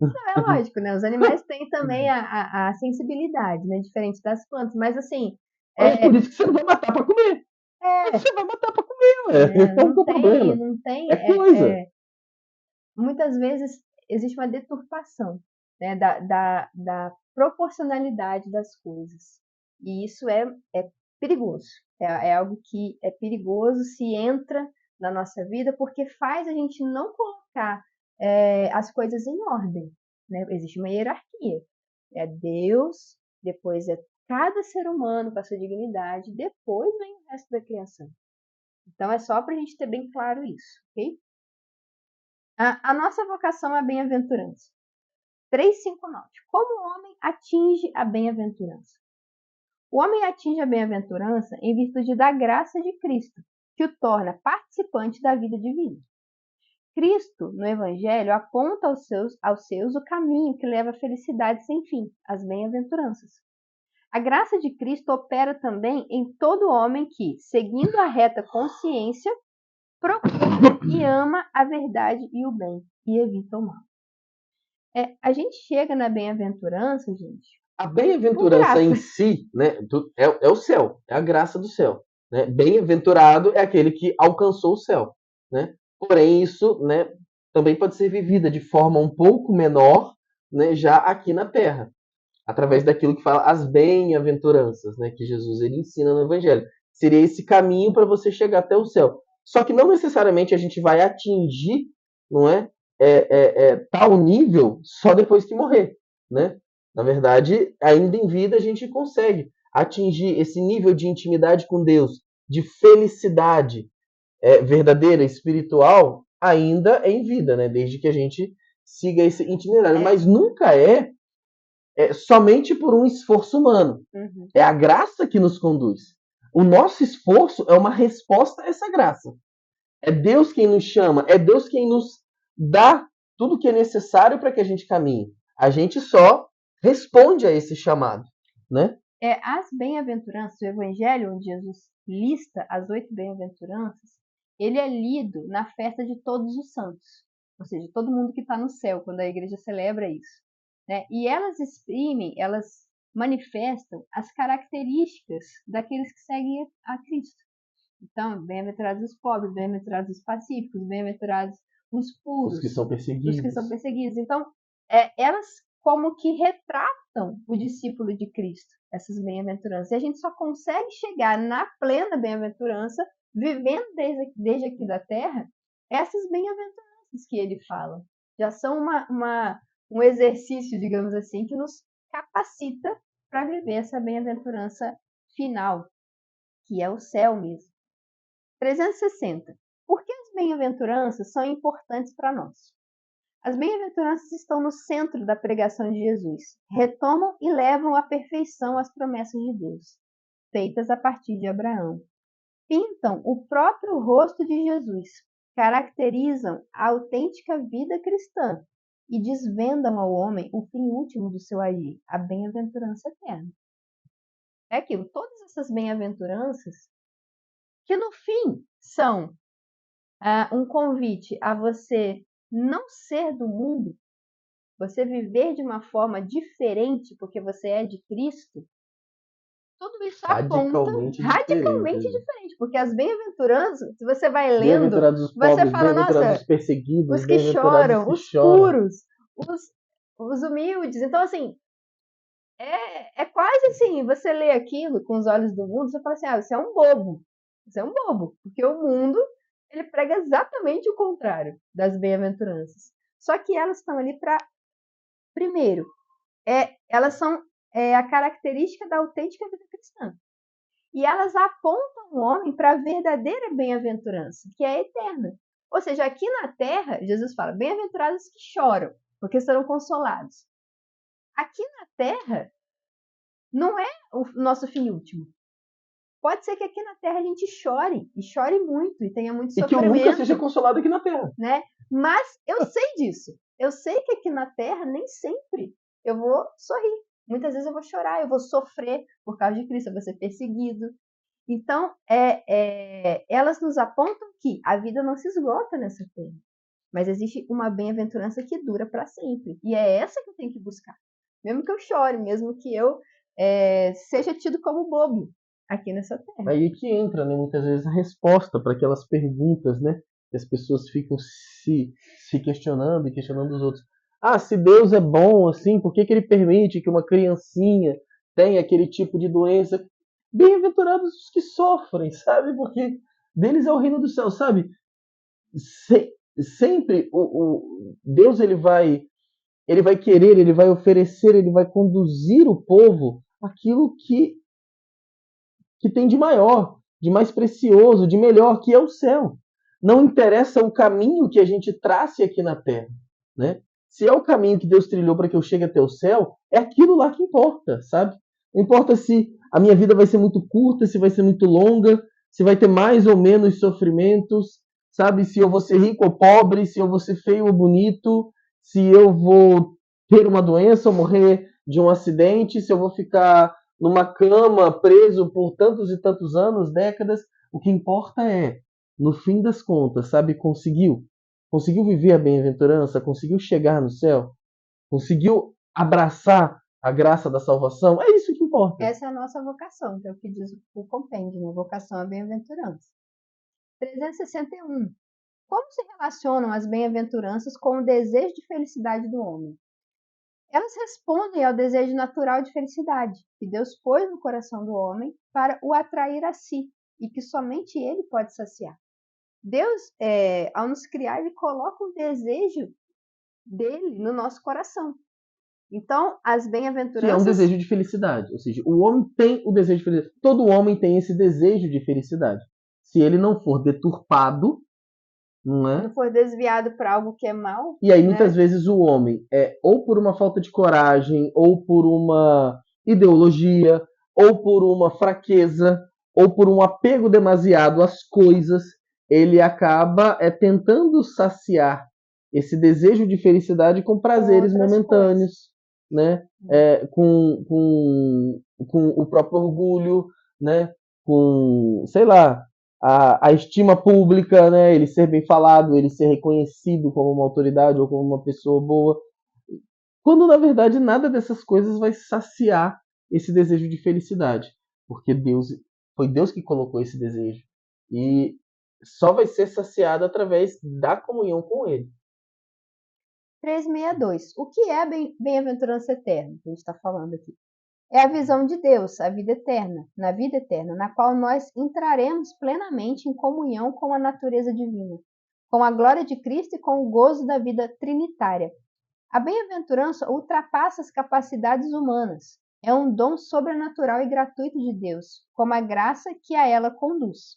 Não, é lógico, né? Os animais têm também a sensibilidade, né? Diferente das plantas, mas assim... É por isso que você não vai matar pra comer. Você vai matar pra comer, ué. Qual é o problema? Não tem... É coisa. Muitas vezes existe uma deturpação, né? Da proporcionalidade das coisas. E isso é perigoso. É algo que é perigoso se entra na nossa vida, porque faz a gente não colocar as coisas em ordem. Né? Existe uma hierarquia. É Deus, depois é cada ser humano com a sua dignidade, depois vem o resto da criação. Então é só para a gente ter bem claro isso, ok? A nossa vocação é a bem-aventurança. 3:5-9. Como o homem atinge a bem-aventurança? O homem atinge a bem-aventurança em virtude da graça de Cristo, que o torna participante da vida divina. Cristo, no Evangelho, aponta aos seus o caminho que leva à felicidade sem fim, as bem-aventuranças. A graça de Cristo opera também em todo homem que, seguindo a reta consciência, procura e ama a verdade e o bem, e evita o mal. A gente chega na bem-aventurança, gente. A bem-aventurança em si, né, é o céu, é a graça do céu. Né? Bem-aventurado é aquele que alcançou o céu. Né? Porém, isso, né, também pode ser vivida de forma um pouco menor, né, já aqui na Terra, através daquilo que fala as bem-aventuranças, né, que Jesus ele ensina no Evangelho. Seria esse caminho para você chegar até o céu. Só que não necessariamente a gente vai atingir, não tal nível só depois que morrer, né? Na verdade, ainda em vida a gente consegue atingir esse nível de intimidade com Deus, de felicidade verdadeira, espiritual, ainda em vida, né? Desde que a gente siga esse itinerário. Mas nunca somente por um esforço humano. Uhum. É a graça que nos conduz. O nosso esforço é uma resposta a essa graça. É Deus quem nos chama, é Deus quem nos dá tudo que é necessário para que a gente caminhe. A gente só responde a esse chamado, né? as bem-aventuranças, o Evangelho, onde Jesus lista as 8 bem-aventuranças, ele é lido na festa de todos os santos, ou seja, todo mundo que está no céu, quando a igreja celebra isso, né? E elas exprimem, elas manifestam as características daqueles que seguem a Cristo. Então, bem-aventurados os pobres, bem-aventurados os pacíficos, bem-aventurados os puros, os que são perseguidos. Então, elas como que retratam o discípulo de Cristo, essas bem-aventuranças. E a gente só consegue chegar na plena bem-aventurança, vivendo desde aqui da terra, essas bem-aventuranças que ele fala. Já são um exercício, digamos assim, que nos capacita para viver essa bem-aventurança final, que é o céu mesmo. 360. Por que as bem-aventuranças são importantes para nós? As bem-aventuranças estão no centro da pregação de Jesus. Retomam e levam à perfeição as promessas de Deus, feitas a partir de Abraão. Pintam o próprio rosto de Jesus, caracterizam a autêntica vida cristã e desvendam ao homem o fim último do seu agir, a bem-aventurança eterna. É aquilo, todas essas bem-aventuranças que no fim são um convite a você não ser do mundo, você viver de uma forma diferente porque você é de Cristo, tudo isso aponta radicalmente diferente, porque as bem-aventuranças, se você vai lendo, bem-aventurados os pobres, você fala, nossa, os perseguidos, os que choram, os puros, os humildes. Então, assim, é quase assim, você lê aquilo com os olhos do mundo, você fala assim, você é um bobo. Você é um bobo, porque o mundo, ele prega exatamente o contrário das bem-aventuranças. Só que elas estão ali para, primeiro, elas são a característica da autêntica vida cristã. E elas apontam o homem para a verdadeira bem-aventurança, que é eterna. Ou seja, aqui na terra, Jesus fala, bem-aventurados que choram, porque serão consolados. Aqui na terra, não é o nosso fim último. Pode ser que aqui na Terra a gente chore, e chore muito, e tenha muito sofrimento. E que eu nunca seja consolado aqui na Terra. Né? Mas eu sei disso. Eu sei que aqui na Terra nem sempre eu vou sorrir. Muitas vezes eu vou chorar, eu vou sofrer por causa de Cristo, eu vou ser perseguido. Então, elas nos apontam que a vida não se esgota nessa terra. Mas existe uma bem-aventurança que dura para sempre. E é essa que eu tenho que buscar. Mesmo que eu chore, mesmo que eu seja tido como bobo aqui nessa terra. Aí que entra, né, muitas vezes a resposta para aquelas perguntas, né, que as pessoas ficam se questionando e questionando os outros. Se Deus é bom assim, por que ele permite que uma criancinha tenha aquele tipo de doença? Bem-aventurados os que sofrem, sabe? Porque deles é o reino do céu, sabe? Sempre Deus ele vai querer, ele vai oferecer, ele vai conduzir o povo aquilo que tem de maior, de mais precioso, de melhor, que é o céu. Não interessa o caminho que a gente trace aqui na terra, né? Se é o caminho que Deus trilhou para que eu chegue até o céu, é aquilo lá que importa, sabe? Não importa se a minha vida vai ser muito curta, se vai ser muito longa, se vai ter mais ou menos sofrimentos, sabe? Se eu vou ser rico ou pobre, se eu vou ser feio ou bonito, se eu vou ter uma doença ou morrer de um acidente, se eu vou ficar numa cama, preso por tantos e tantos anos, décadas. O que importa é, no fim das contas, sabe, conseguiu viver a bem-aventurança, conseguiu chegar no céu, conseguiu abraçar a graça da salvação, é isso que importa. Essa é a nossa vocação, que é o que diz o compêndio, né? Vocação à bem-aventurança. 361. Como se relacionam as bem-aventuranças com o desejo de felicidade do homem? Elas respondem ao desejo natural de felicidade que Deus pôs no coração do homem para o atrair a si e que somente ele pode saciar. Deus, ao nos criar, ele coloca o desejo dele no nosso coração. Então, as bem-aventuranças... Que é um desejo de felicidade. Ou seja, o homem tem o desejo de felicidade. Todo homem tem esse desejo de felicidade. Se ele não for deturpado, não for desviado para algo que é mal. E aí, muitas vezes, o homem ou por uma falta de coragem, ou por uma ideologia, ou por uma fraqueza, ou por um apego demasiado às coisas, ele acaba tentando saciar esse desejo de felicidade com prazeres momentâneos, né? Com o próprio orgulho, né? Com, sei lá, a estima pública, né? Ele ser bem falado, ele ser reconhecido como uma autoridade ou como uma pessoa boa. Quando, na verdade, nada dessas coisas vai saciar esse desejo de felicidade. Porque foi Deus que colocou esse desejo. E só vai ser saciado através da comunhão com Ele. 362. O que é a bem-aventurança eterna que a gente está falando aqui? É a visão de Deus, a vida eterna, na qual nós entraremos plenamente em comunhão com a natureza divina, com a glória de Cristo e com o gozo da vida trinitária. A bem-aventurança ultrapassa as capacidades humanas. É um dom sobrenatural e gratuito de Deus, como a graça que a ela conduz.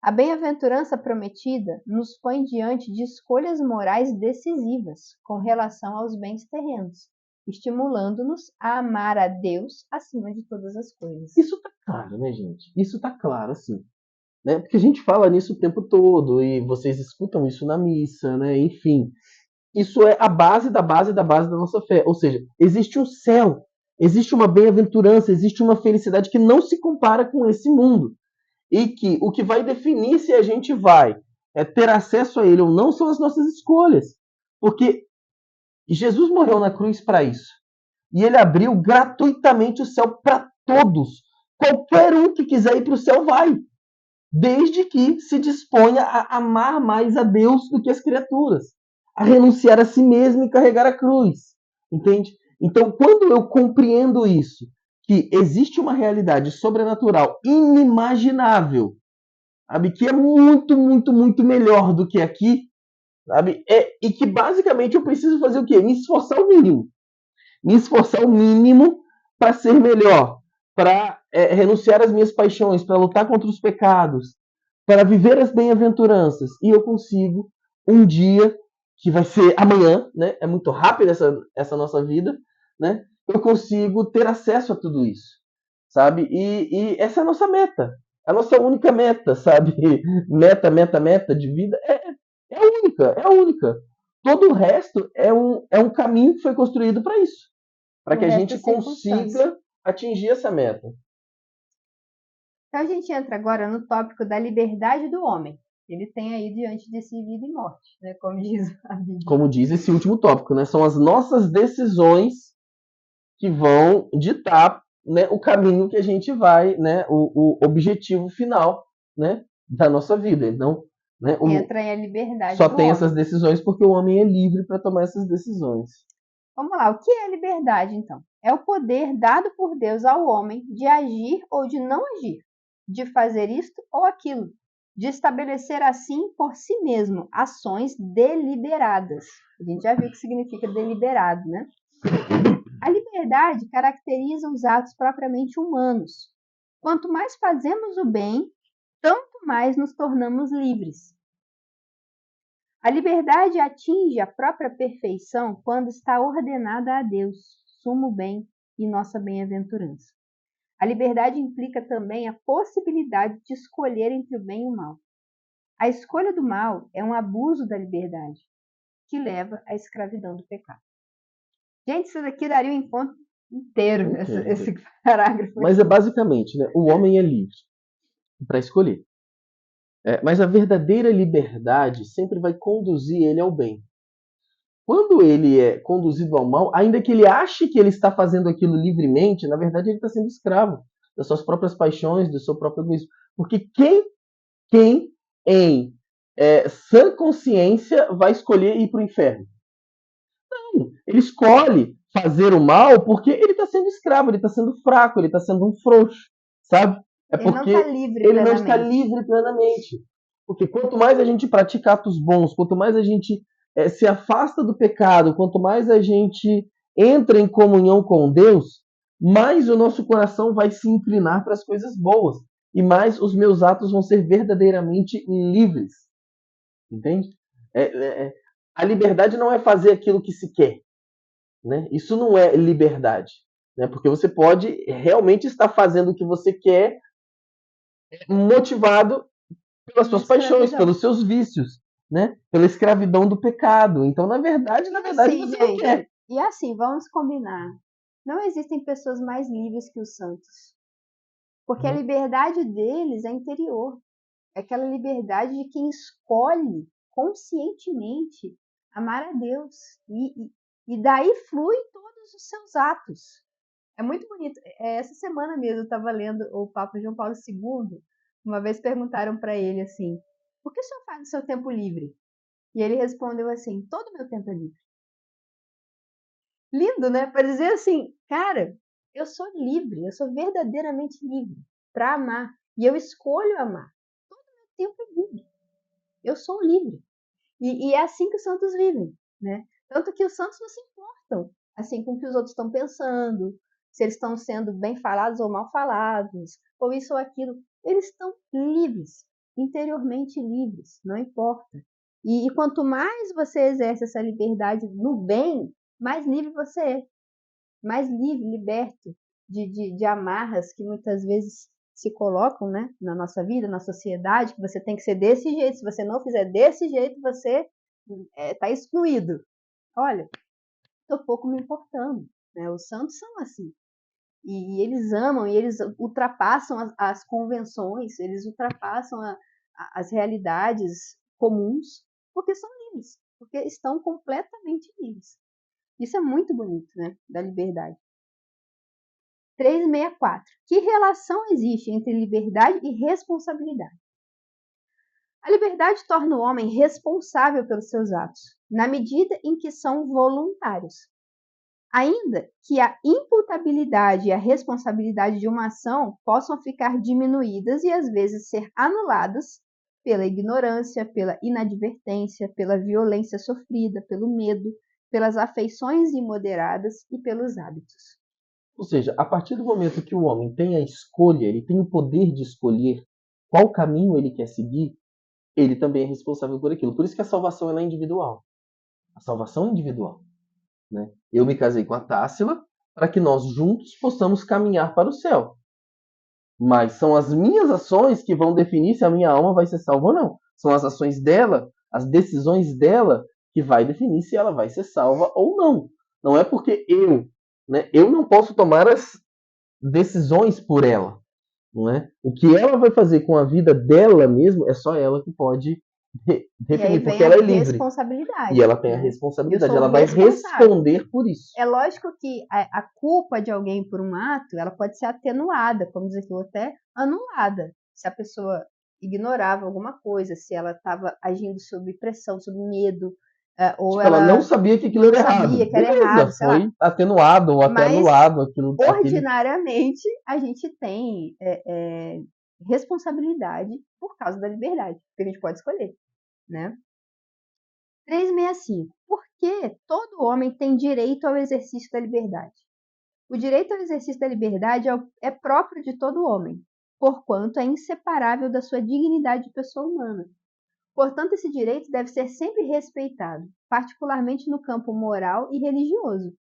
A bem-aventurança prometida nos põe diante de escolhas morais decisivas com relação aos bens terrenos, estimulando-nos a amar a Deus acima de todas as coisas. Isso tá claro, né, gente? Isso tá claro, assim. Né? Porque a gente fala nisso o tempo todo, e vocês escutam isso na missa, né? Enfim. Isso é a base da base da base da nossa fé. Ou seja, existe um céu, existe uma bem-aventurança, existe uma felicidade que não se compara com esse mundo. E que o que vai definir se a gente vai ter acesso a ele ou não são as nossas escolhas. Porque Jesus morreu na cruz para isso. E ele abriu gratuitamente o céu para todos. Qualquer um que quiser ir para o céu vai. Desde que se disponha a amar mais a Deus do que as criaturas. A renunciar a si mesmo e carregar a cruz. Entende? Então, quando eu compreendo isso, que existe uma realidade sobrenatural inimaginável, sabe, que é muito, muito, muito melhor do que aqui, sabe, e que basicamente eu preciso fazer o quê? Me esforçar o mínimo. Me esforçar o mínimo para ser melhor, para renunciar às minhas paixões, para lutar contra os pecados, para viver as bem-aventuranças. E eu consigo um dia, que vai ser amanhã, né? É muito rápida essa nossa vida, né? Eu consigo ter acesso a tudo isso, sabe? E essa é a nossa meta, a nossa única meta, sabe? Meta de vida é a única, é a única. Todo o resto é um caminho que foi construído para isso, para que a gente consiga atingir essa meta. Então a gente entra agora no tópico da liberdade do homem. Ele tem aí diante de si vida e morte, né? Como diz a Bíblia. Como diz esse último tópico, né? São as nossas decisões que vão ditar, né, o caminho que a gente vai, né, o objetivo final, né, da nossa vida. Então, né, entra aí a liberdade só do tem homem. essas decisões porque o homem é livre para tomar essas decisões. Vamos lá, o que é liberdade, então? É o poder dado por Deus ao homem de agir ou de não agir, de fazer isto ou aquilo, de estabelecer assim por si mesmo ações deliberadas. A gente já viu o que significa deliberado, né? A liberdade caracteriza os atos propriamente humanos. Quanto mais fazemos o bem, tanto mais nos tornamos livres. A liberdade atinge a própria perfeição quando está ordenada a Deus, sumo bem e nossa bem-aventurança. A liberdade implica também a possibilidade de escolher entre o bem e o mal. A escolha do mal é um abuso da liberdade, que leva à escravidão do pecado. Gente, isso daqui daria um encontro inteiro, esse parágrafo. Mas é basicamente, né, o homem é livre para escolher. Mas a verdadeira liberdade sempre vai conduzir ele ao bem. Quando ele é conduzido ao mal, ainda que ele ache que ele está fazendo aquilo livremente, na verdade ele está sendo escravo das suas próprias paixões, do seu próprio egoísmo. Porque quem em sã consciência vai escolher ir para o inferno? Não, ele escolhe fazer o mal porque ele está sendo escravo, ele está sendo fraco, ele está sendo um frouxo, sabe? É porque ele não está livre plenamente. Porque quanto mais a gente pratica atos bons, quanto mais a gente se afasta do pecado, quanto mais a gente entra em comunhão com Deus, mais o nosso coração vai se inclinar para as coisas boas. E mais os meus atos vão ser verdadeiramente livres. Entende? A liberdade não é fazer aquilo que se quer. Né? Isso não é liberdade. Né? Porque você pode realmente estar fazendo o que você quer motivado pelas suas paixões, pelos seus vícios, né? Pela escravidão do pecado. Então, na verdade, assim, você não quer. E assim, vamos combinar. Não existem pessoas mais livres que os santos. Porque a liberdade deles é interior. É aquela liberdade de quem escolhe conscientemente amar a Deus. E daí flui todos os seus atos. É muito bonito. Essa semana mesmo eu estava lendo o Papa João Paulo II. Uma vez perguntaram para ele assim: o que o senhor faz no seu tempo livre? E ele respondeu assim: todo o meu tempo é livre. Lindo, né? Para dizer assim, cara, eu sou livre, eu sou verdadeiramente livre para amar. E eu escolho amar. Todo o meu tempo é livre. Eu sou livre. E é assim que os santos vivem, né? Tanto que os santos não se importam assim com o que os outros estão pensando, se eles estão sendo bem falados ou mal falados, ou isso ou aquilo. Eles estão livres, interiormente livres, não importa. E quanto mais você exerce essa liberdade no bem, mais livre você é. Mais livre, liberto de amarras que muitas vezes se colocam, né, na nossa vida, na sociedade, que você tem que ser desse jeito. Se você não fizer desse jeito, você está excluído. Olha, estou pouco me importando. Né? Os santos são assim. E eles amam, e eles ultrapassam as convenções, eles ultrapassam as realidades comuns, porque são livres, porque estão completamente livres. Isso é muito bonito, né, da liberdade. 364. Que relação existe entre liberdade e responsabilidade? A liberdade torna o homem responsável pelos seus atos, na medida em que são voluntários. Ainda que a imputabilidade e a responsabilidade de uma ação possam ficar diminuídas e às vezes ser anuladas pela ignorância, pela inadvertência, pela violência sofrida, pelo medo, pelas afeições imoderadas e pelos hábitos. Ou seja, a partir do momento que o homem tem a escolha, ele tem o poder de escolher qual caminho ele quer seguir, ele também é responsável por aquilo. Por isso que a salvação ela é individual. A salvação é individual. Né? Eu me casei com a Tássila para que nós juntos possamos caminhar para o céu. Mas são as minhas ações que vão definir se a minha alma vai ser salva ou não. São as ações dela, as decisões dela, que vai definir se ela vai ser salva ou não. Não é porque eu não posso tomar as decisões por ela. Não é? O que ela vai fazer com a vida dela mesmo é só ela que pode definir, porque ela é livre. E ela tem a responsabilidade, ela vai responder por isso. É lógico que a culpa de alguém por um ato, ela pode ser atenuada, como dizer aqui, ou até anulada. Se a pessoa ignorava alguma coisa, se ela estava agindo sob pressão, sob medo, ou tipo, ela não sabia que aquilo era errado. Sabia que era errado, foi atenuado ou até anulado aquilo. Ordinariamente, a gente tem responsabilidade por causa da liberdade, que a gente pode escolher, né? 365. Por que todo homem tem direito ao exercício da liberdade? O direito ao exercício da liberdade é próprio de todo homem, porquanto é inseparável da sua dignidade de pessoa humana. Portanto, esse direito deve ser sempre respeitado, particularmente no campo moral e religioso,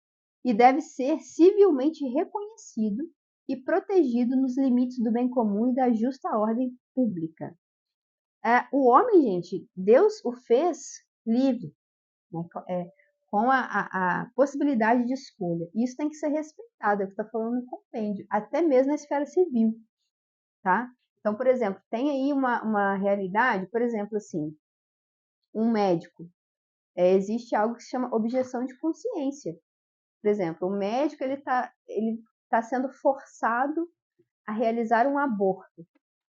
e deve ser civilmente reconhecido e protegido nos limites do bem comum e da justa ordem pública. O homem, gente, Deus o fez livre, né? Com a possibilidade de escolha. Isso tem que ser respeitado, é o que está falando no compêndio, até mesmo na esfera civil. Tá? Então, por exemplo, tem aí uma realidade, por exemplo, assim, um médico, existe algo que se chama objeção de consciência. Por exemplo, o médico ele tá sendo forçado a realizar um aborto,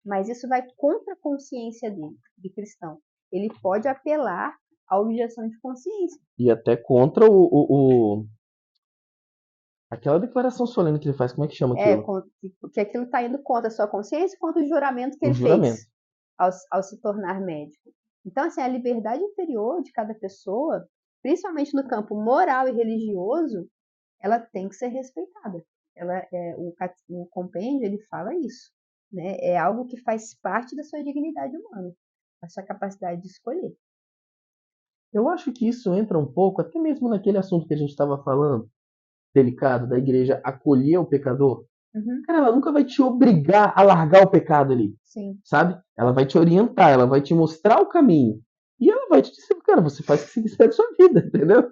mas isso vai contra a consciência dele, de cristão. Ele pode apelar à objeção de consciência. E até contra aquela declaração solene que ele faz, como é que chama aquilo? Porque aquilo está indo contra a sua consciência e contra o juramento que ele fez ao se tornar médico. Então, assim, a liberdade interior de cada pessoa, principalmente no campo moral e religioso, ela tem que ser respeitada. O compêndio, ele fala isso. Né? É algo que faz parte da sua dignidade humana, a sua capacidade de escolher. Eu acho que isso entra um pouco, até mesmo naquele assunto que a gente estava falando, delicado, da igreja acolher o pecador. Uhum. Cara, ela nunca vai te obrigar a largar o pecado ali. Sim. Sabe? Ela vai te orientar, ela vai te mostrar o caminho. E ela vai te dizer, cara, você faz o que você quiser da sua vida, entendeu?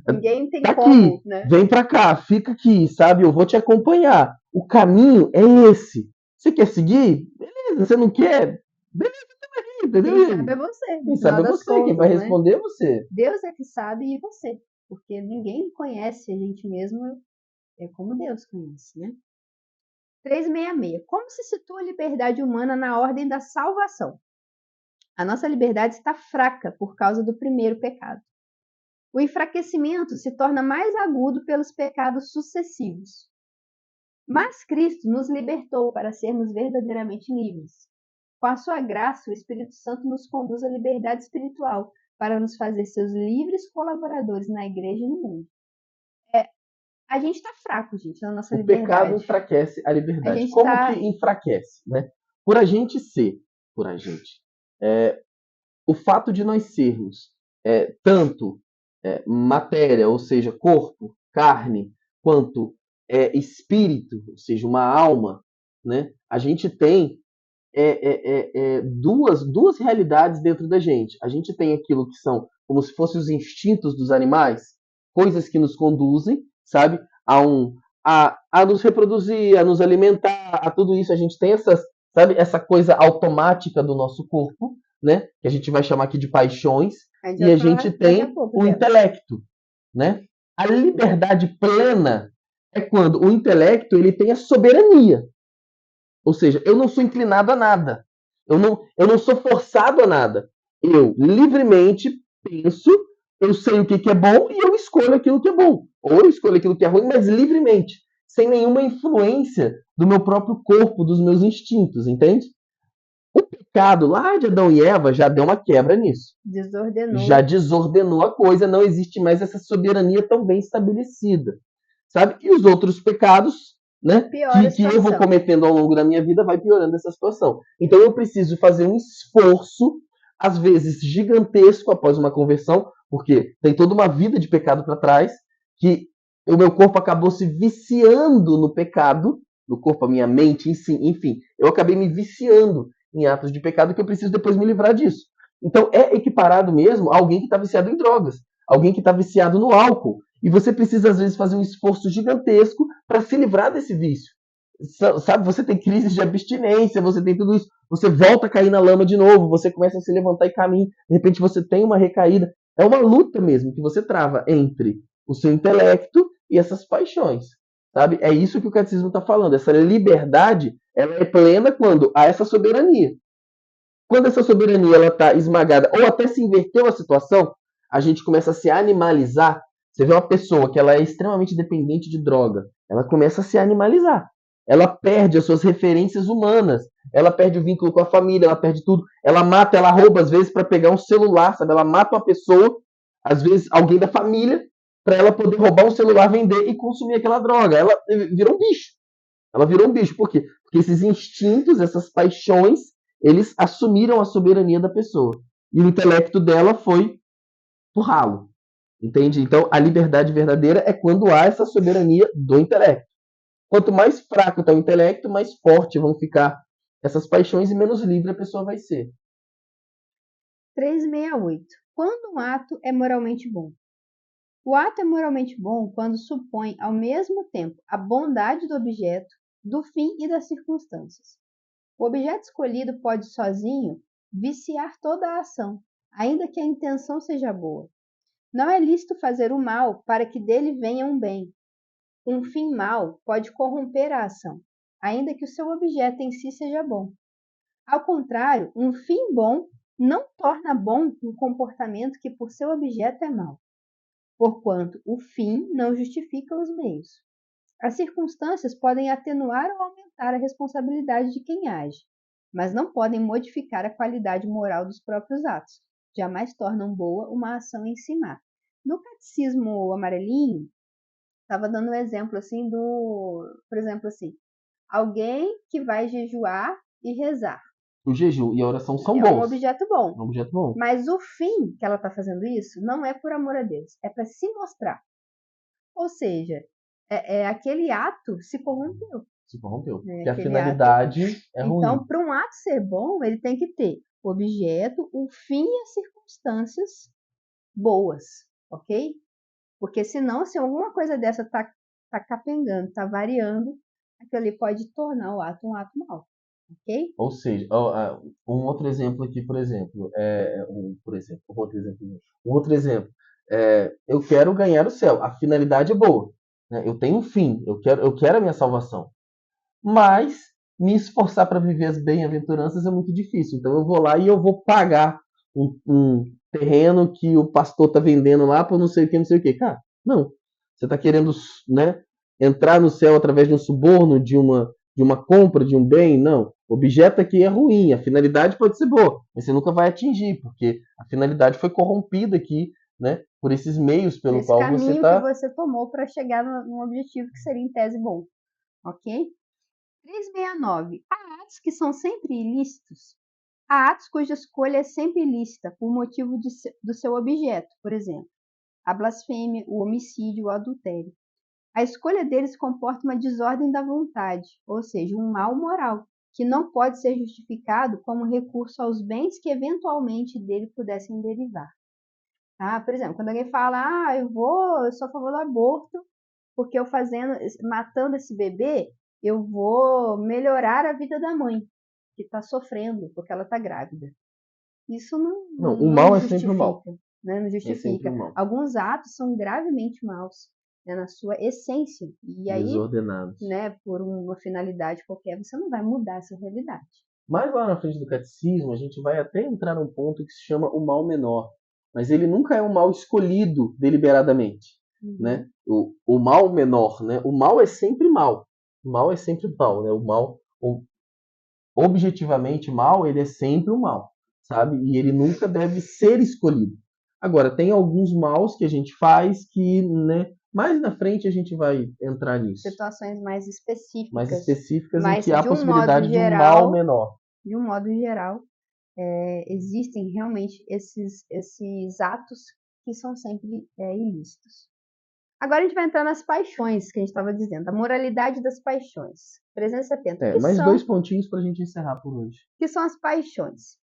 Ninguém tem Tá como, aqui, né? vem pra cá, fica aqui, sabe? Eu vou te acompanhar. O caminho é esse. Você quer seguir? Beleza. Você não quer? Beleza também, Quem sabe entendeu? é você, no Quem sabe final é das você, quem vai contas, né? responder é você. Deus é que sabe e você. Porque ninguém conhece a gente mesmo é como Deus conhece, né? 366. Como se situa a liberdade humana na ordem da salvação? A nossa liberdade está fraca por causa do primeiro pecado. O enfraquecimento se torna mais agudo pelos pecados sucessivos. Mas Cristo nos libertou para sermos verdadeiramente livres. Com a sua graça, o Espírito Santo nos conduz à liberdade espiritual para nos fazer seus livres colaboradores na igreja e no mundo. A gente está fraco, gente, na nossa O pecado liberdade. enfraquece a A liberdade. gente Como que está. enfraquece, né? Por a gente ser, por a gente. O fato de nós sermos tanto matéria, ou seja, corpo, carne, quanto espírito, ou seja, uma alma, né? A gente tem duas realidades dentro da gente. A gente tem aquilo que são como se fossem os instintos dos animais, coisas que nos conduzem, sabe, a nos reproduzir, a nos alimentar, a tudo isso. A gente tem sabe, essa coisa automática do nosso corpo, né, que a gente vai chamar aqui de paixões, A gente e vai a falar gente daqui a tem pouco o dela. intelecto, né? A liberdade plena é quando o intelecto ele tem a soberania. Ou seja, eu não sou inclinado a nada. Eu não sou forçado a nada. Eu livremente penso, eu sei o que é bom e eu escolho aquilo que é bom. Ou eu escolho aquilo que é ruim, mas livremente. Sem nenhuma influência do meu próprio corpo, dos meus instintos, entende? O pecado lá de Adão e Eva já deu uma quebra nisso. Já Desordenou. desordenou a coisa, não existe mais essa soberania tão bem estabelecida, sabe? E os outros pecados, né, Piora a que eu vou situação. cometendo ao longo da minha vida vai piorando essa situação. Então eu preciso fazer um esforço, às vezes gigantesco após uma conversão, porque tem toda uma vida de pecado para trás, que o meu corpo acabou se viciando no pecado, no corpo, a minha mente, enfim, eu acabei me viciando em atos de pecado que eu preciso depois me livrar disso. Então é equiparado mesmo a alguém que está viciado em drogas, alguém que está viciado no álcool. E você precisa, às vezes, fazer um esforço gigantesco para se livrar desse vício. Sabe, você tem crises de abstinência, você tem tudo isso. Você volta a cair na lama de novo, você começa a se levantar e caminha. De repente você tem uma recaída. É uma luta mesmo que você trava entre o seu intelecto e essas paixões. Sabe? É isso que o catecismo está falando. Essa liberdade ela é plena quando há essa soberania. Quando essa soberania ela está esmagada ou até se inverteu a situação, a gente começa a se animalizar. Você vê uma pessoa que ela é extremamente dependente de droga, ela começa a se animalizar. Ela perde as suas referências humanas, ela perde o vínculo com a família, ela perde tudo. Ela mata, ela rouba às vezes para pegar um celular, sabe? Ela mata uma pessoa, às vezes alguém da família, para ela poder roubar um celular, vender e consumir aquela droga. Ela virou um bicho. Ela virou um bicho. Por quê? Porque esses instintos, essas paixões, eles assumiram a soberania da pessoa. E o intelecto dela foi pro ralo. Entende? Então, a liberdade verdadeira é quando há essa soberania do intelecto. Quanto mais fraco está o intelecto, mais forte vão ficar essas paixões e menos livre a pessoa vai ser. 368. Quando um ato é moralmente bom? O ato é moralmente bom quando supõe ao mesmo tempo a bondade do objeto, do fim e das circunstâncias. O objeto escolhido pode sozinho viciar toda a ação, ainda que a intenção seja boa. Não é lícito fazer o mal para que dele venha um bem. Um fim mau pode corromper a ação, ainda que o seu objeto em si seja bom. Ao contrário, um fim bom não torna bom um comportamento que por seu objeto é mau, porquanto o fim não justifica os meios. As circunstâncias podem atenuar ou aumentar a responsabilidade de quem age, mas não podem modificar a qualidade moral dos próprios atos. Jamais tornam boa uma ação em si má. No catecismo amarelinho, estava dando um exemplo assim por exemplo assim, alguém que vai jejuar e rezar. O jejum e a oração são É um bons. objeto É bom. um objeto bom. Mas o fim que ela está fazendo isso não é por amor a Deus, é para se mostrar. Ou seja, aquele ato se corrompeu. Se corrompeu. Né? Porque a Aquele ato. finalidade é Então, ruim. para um ato ser bom, ele tem que ter o objeto, o fim e as circunstâncias boas, ok? Porque senão, se alguma coisa dessa tá capengando, tá variando, aquilo ali pode tornar o ato um ato mau, ok? Ou seja, um outro exemplo aqui, por exemplo, eu quero ganhar o céu. A finalidade é boa, né? Eu tenho um fim, eu quero a minha salvação. Mas me esforçar para viver as bem-aventuranças é muito difícil. Então eu vou lá e eu vou pagar um terreno que o pastor está vendendo lá por não sei o que, não sei o que. Cara, não. Você está querendo, né, entrar no céu através de um suborno, de uma compra de um bem? Não. O objeto aqui é ruim, a finalidade pode ser boa, mas você nunca vai atingir, porque a finalidade foi corrompida aqui, né, por esses meios pelo Esse qual você caminho que está. você tomou para chegar num objetivo que seria em tese bom, ok? 369. Há atos que são sempre ilícitos. Há atos cuja escolha é sempre ilícita por motivo do seu objeto, por exemplo, a blasfêmia, o homicídio, o adultério. A escolha deles comporta uma desordem da vontade, ou seja, um mal moral, que não pode ser justificado como recurso aos bens que eventualmente dele pudessem derivar. Tá? Por exemplo, quando alguém fala, eu sou a favor do aborto, porque matando esse bebê, eu vou melhorar a vida da mãe, que está sofrendo porque ela está grávida. Isso Não, o não mal é sempre o mal. justifica, né? Não É sempre justifica. o mal. Alguns atos são gravemente maus, né, na sua essência. E aí, Desordenados. né, por uma finalidade qualquer, você não vai mudar essa realidade. Mais lá na frente do catecismo, a gente vai até entrar num ponto que se chama o mal menor. Mas ele nunca é um mal escolhido deliberadamente. Né? O mal menor, né? O mal é sempre mal. O mal é sempre mal, né? Objetivamente mal, ele é sempre um mal, sabe? E ele nunca deve ser escolhido. Agora, tem alguns maus que a gente faz que, né? Mais na frente a gente vai entrar nisso. Situações mais específicas. Mais específicas em Mas, que há a de um modo possibilidade de um geral, mal menor. De um modo geral, existem realmente esses atos que são sempre ilícitos. Agora a gente vai entrar nas paixões, que a gente estava dizendo, a moralidade das paixões. 370. Mais 2 pontinhos para a gente encerrar por hoje. Que são as paixões?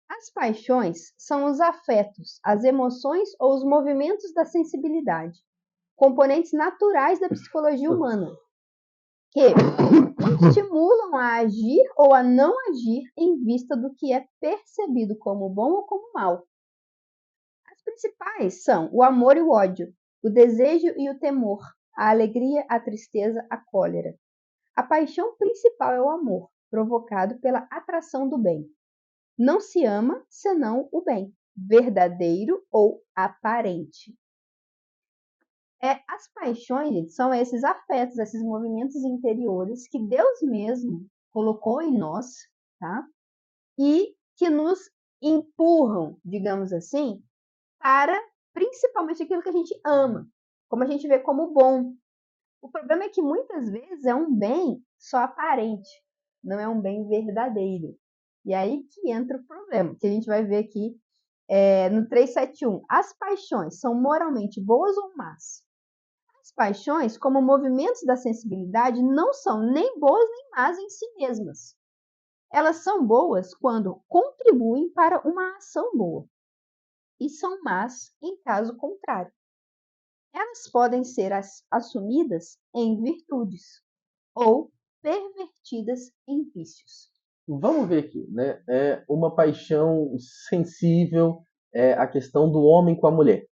As paixões são os afetos, as emoções ou os movimentos da sensibilidade, componentes naturais da psicologia humana, que estimulam a agir ou a não agir em vista do que é percebido como bom ou como mal. As principais são o amor e o ódio, o desejo e o temor, a alegria, a tristeza, a cólera. A paixão principal é o amor, provocado pela atração do bem. Não se ama senão o bem, verdadeiro ou aparente. As paixões, gente, são esses afetos, esses movimentos interiores que Deus mesmo colocou em nós, tá? E que nos empurram, digamos assim, para principalmente aquilo que a gente ama, como a gente vê como bom. O problema é que muitas vezes é um bem só aparente, não é um bem verdadeiro. E aí que entra o problema, que a gente vai ver aqui no 371. As paixões são moralmente boas ou más? As paixões, como movimentos da sensibilidade, não são nem boas nem más em si mesmas. Elas são boas quando contribuem para uma ação boa e são más em caso contrário. Elas podem ser assumidas em virtudes ou pervertidas em vícios. Vamos ver aqui, né? É uma paixão sensível, é a questão do homem com a mulher,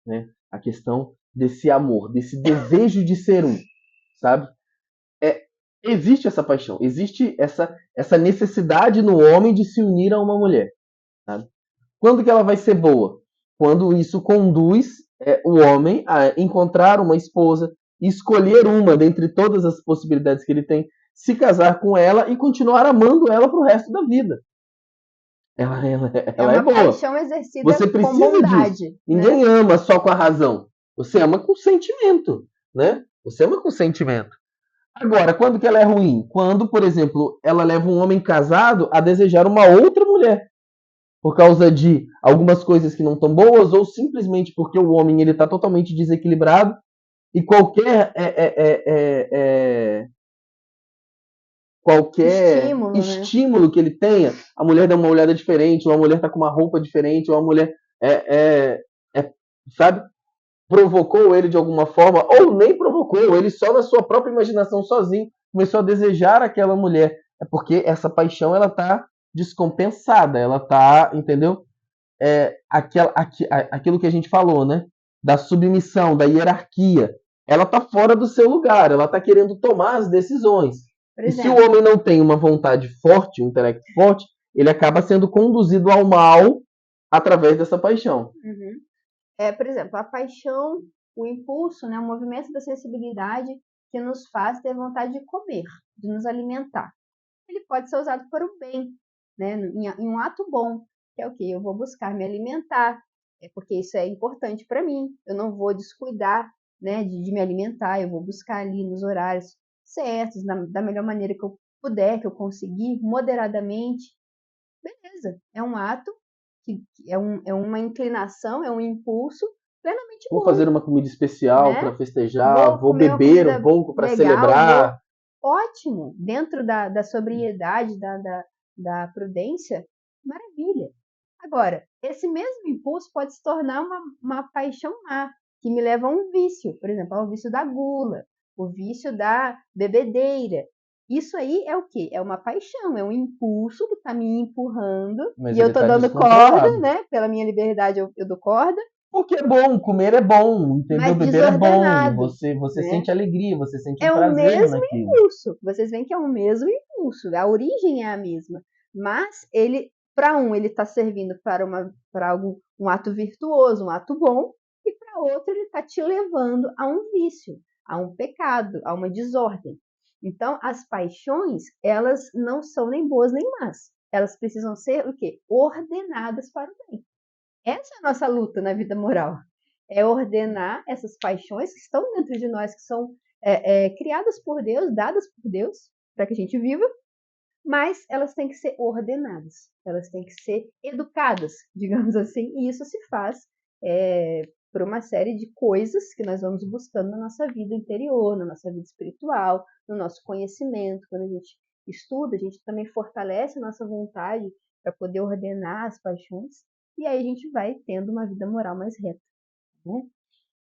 né? A questão desse amor, desse desejo de ser um, sabe? Existe essa paixão, existe essa necessidade no homem de se unir a uma mulher, sabe? Quando que ela vai ser boa? Quando isso conduz o homem a encontrar uma esposa, escolher uma dentre todas as possibilidades que ele tem, se casar com ela e continuar amando ela pro resto da vida. Ela É uma boa. paixão exercida Você com precisa bondade. disso. Ninguém ama só com a razão. Você ama com sentimento, né? Você ama com sentimento. Agora, quando que ela é ruim? Quando, por exemplo, ela leva um homem casado a desejar uma outra mulher. Por causa de algumas coisas que não estão boas, ou simplesmente porque o homem ele está totalmente desequilibrado e qualquer estímulo que ele tenha, a mulher dá uma olhada diferente, ou a mulher está com uma roupa diferente, ou a mulher sabe? provocou ele de alguma forma, ou nem provocou, ele só na sua própria imaginação, sozinho, começou a desejar aquela mulher. É porque essa paixão, ela tá descompensada, ela tá, entendeu? Aquilo que a gente falou, né? Da submissão, da hierarquia. Ela tá fora do seu lugar, ela tá querendo tomar as decisões. Por E se o exemplo, homem não tem uma vontade forte, um intelecto forte, ele acaba sendo conduzido ao mal através dessa paixão. por exemplo, a paixão, o impulso, né, o movimento da sensibilidade que nos faz ter vontade de comer, de nos alimentar. Ele pode ser usado para o bem, né, em um ato bom, que é o quê? Eu vou buscar me alimentar, porque isso é importante para mim. Eu não vou descuidar, né, de me alimentar, eu vou buscar ali nos horários certos, da melhor maneira que eu puder, que eu conseguir, moderadamente. Beleza, é um ato que é uma inclinação, é um impulso plenamente Vou bom, fazer uma comida especial né? para festejar, Vou vou comer uma beber um comida pouco para legal, celebrar. ótimo, dentro da sobriedade, da prudência, maravilha. Agora, esse mesmo impulso pode se tornar uma paixão má, que me leva a um vício, por exemplo, ao vício da gula, o vício da bebedeira. Isso aí é o quê? É uma paixão, é um impulso que está me empurrando Mas e eu ele estou está dando corda, descontrolado. né? Pela minha liberdade eu dou corda, Porque é bom, comer é bom, entendeu? mas Beber é bom, desordenado, você né? sente alegria, você sente um É o prazer mesmo naquilo. impulso. Vocês veem que é o mesmo impulso. A origem é a mesma. Mas ele, para um, ele está servindo para algo, um ato virtuoso, um ato bom, e para outro ele está te levando a um vício, a um pecado, a uma desordem. Então, as paixões, elas não são nem boas nem más. Elas precisam ser o quê? Ordenadas para o bem. Essa é a nossa luta na vida moral. É ordenar essas paixões que estão dentro de nós, que são criadas por Deus, dadas por Deus, para que a gente viva, mas elas têm que ser ordenadas, elas têm que ser educadas, digamos assim, e isso se faz por uma série de coisas que nós vamos buscando na nossa vida interior, na nossa vida espiritual, no nosso conhecimento. Quando a gente estuda, a gente também fortalece a nossa vontade para poder ordenar as paixões, e aí a gente vai tendo uma vida moral mais reta. Né?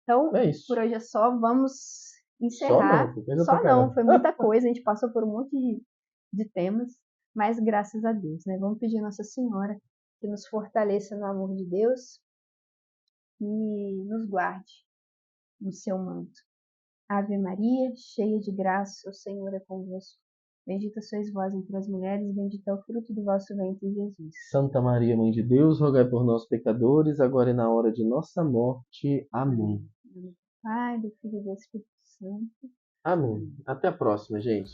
Então, É isso. por hoje é só, vamos Só não, encerrar. foi coisa pra Só não, caramba. foi muita coisa, a gente passou por um monte de temas, mas graças a Deus, né? Vamos pedir a Nossa Senhora que nos fortaleça no amor de Deus e nos guarde no seu manto. Ave Maria, cheia de graça, o Senhor é convosco. Bendita sois vós entre as mulheres, bendito é o fruto do vosso ventre, Jesus. Santa Maria, Mãe de Deus, rogai por nós pecadores, agora e na hora de nossa morte. Amém. Em nome do Pai, do Filho e do Espírito Santo. Amém. Até a próxima, gente.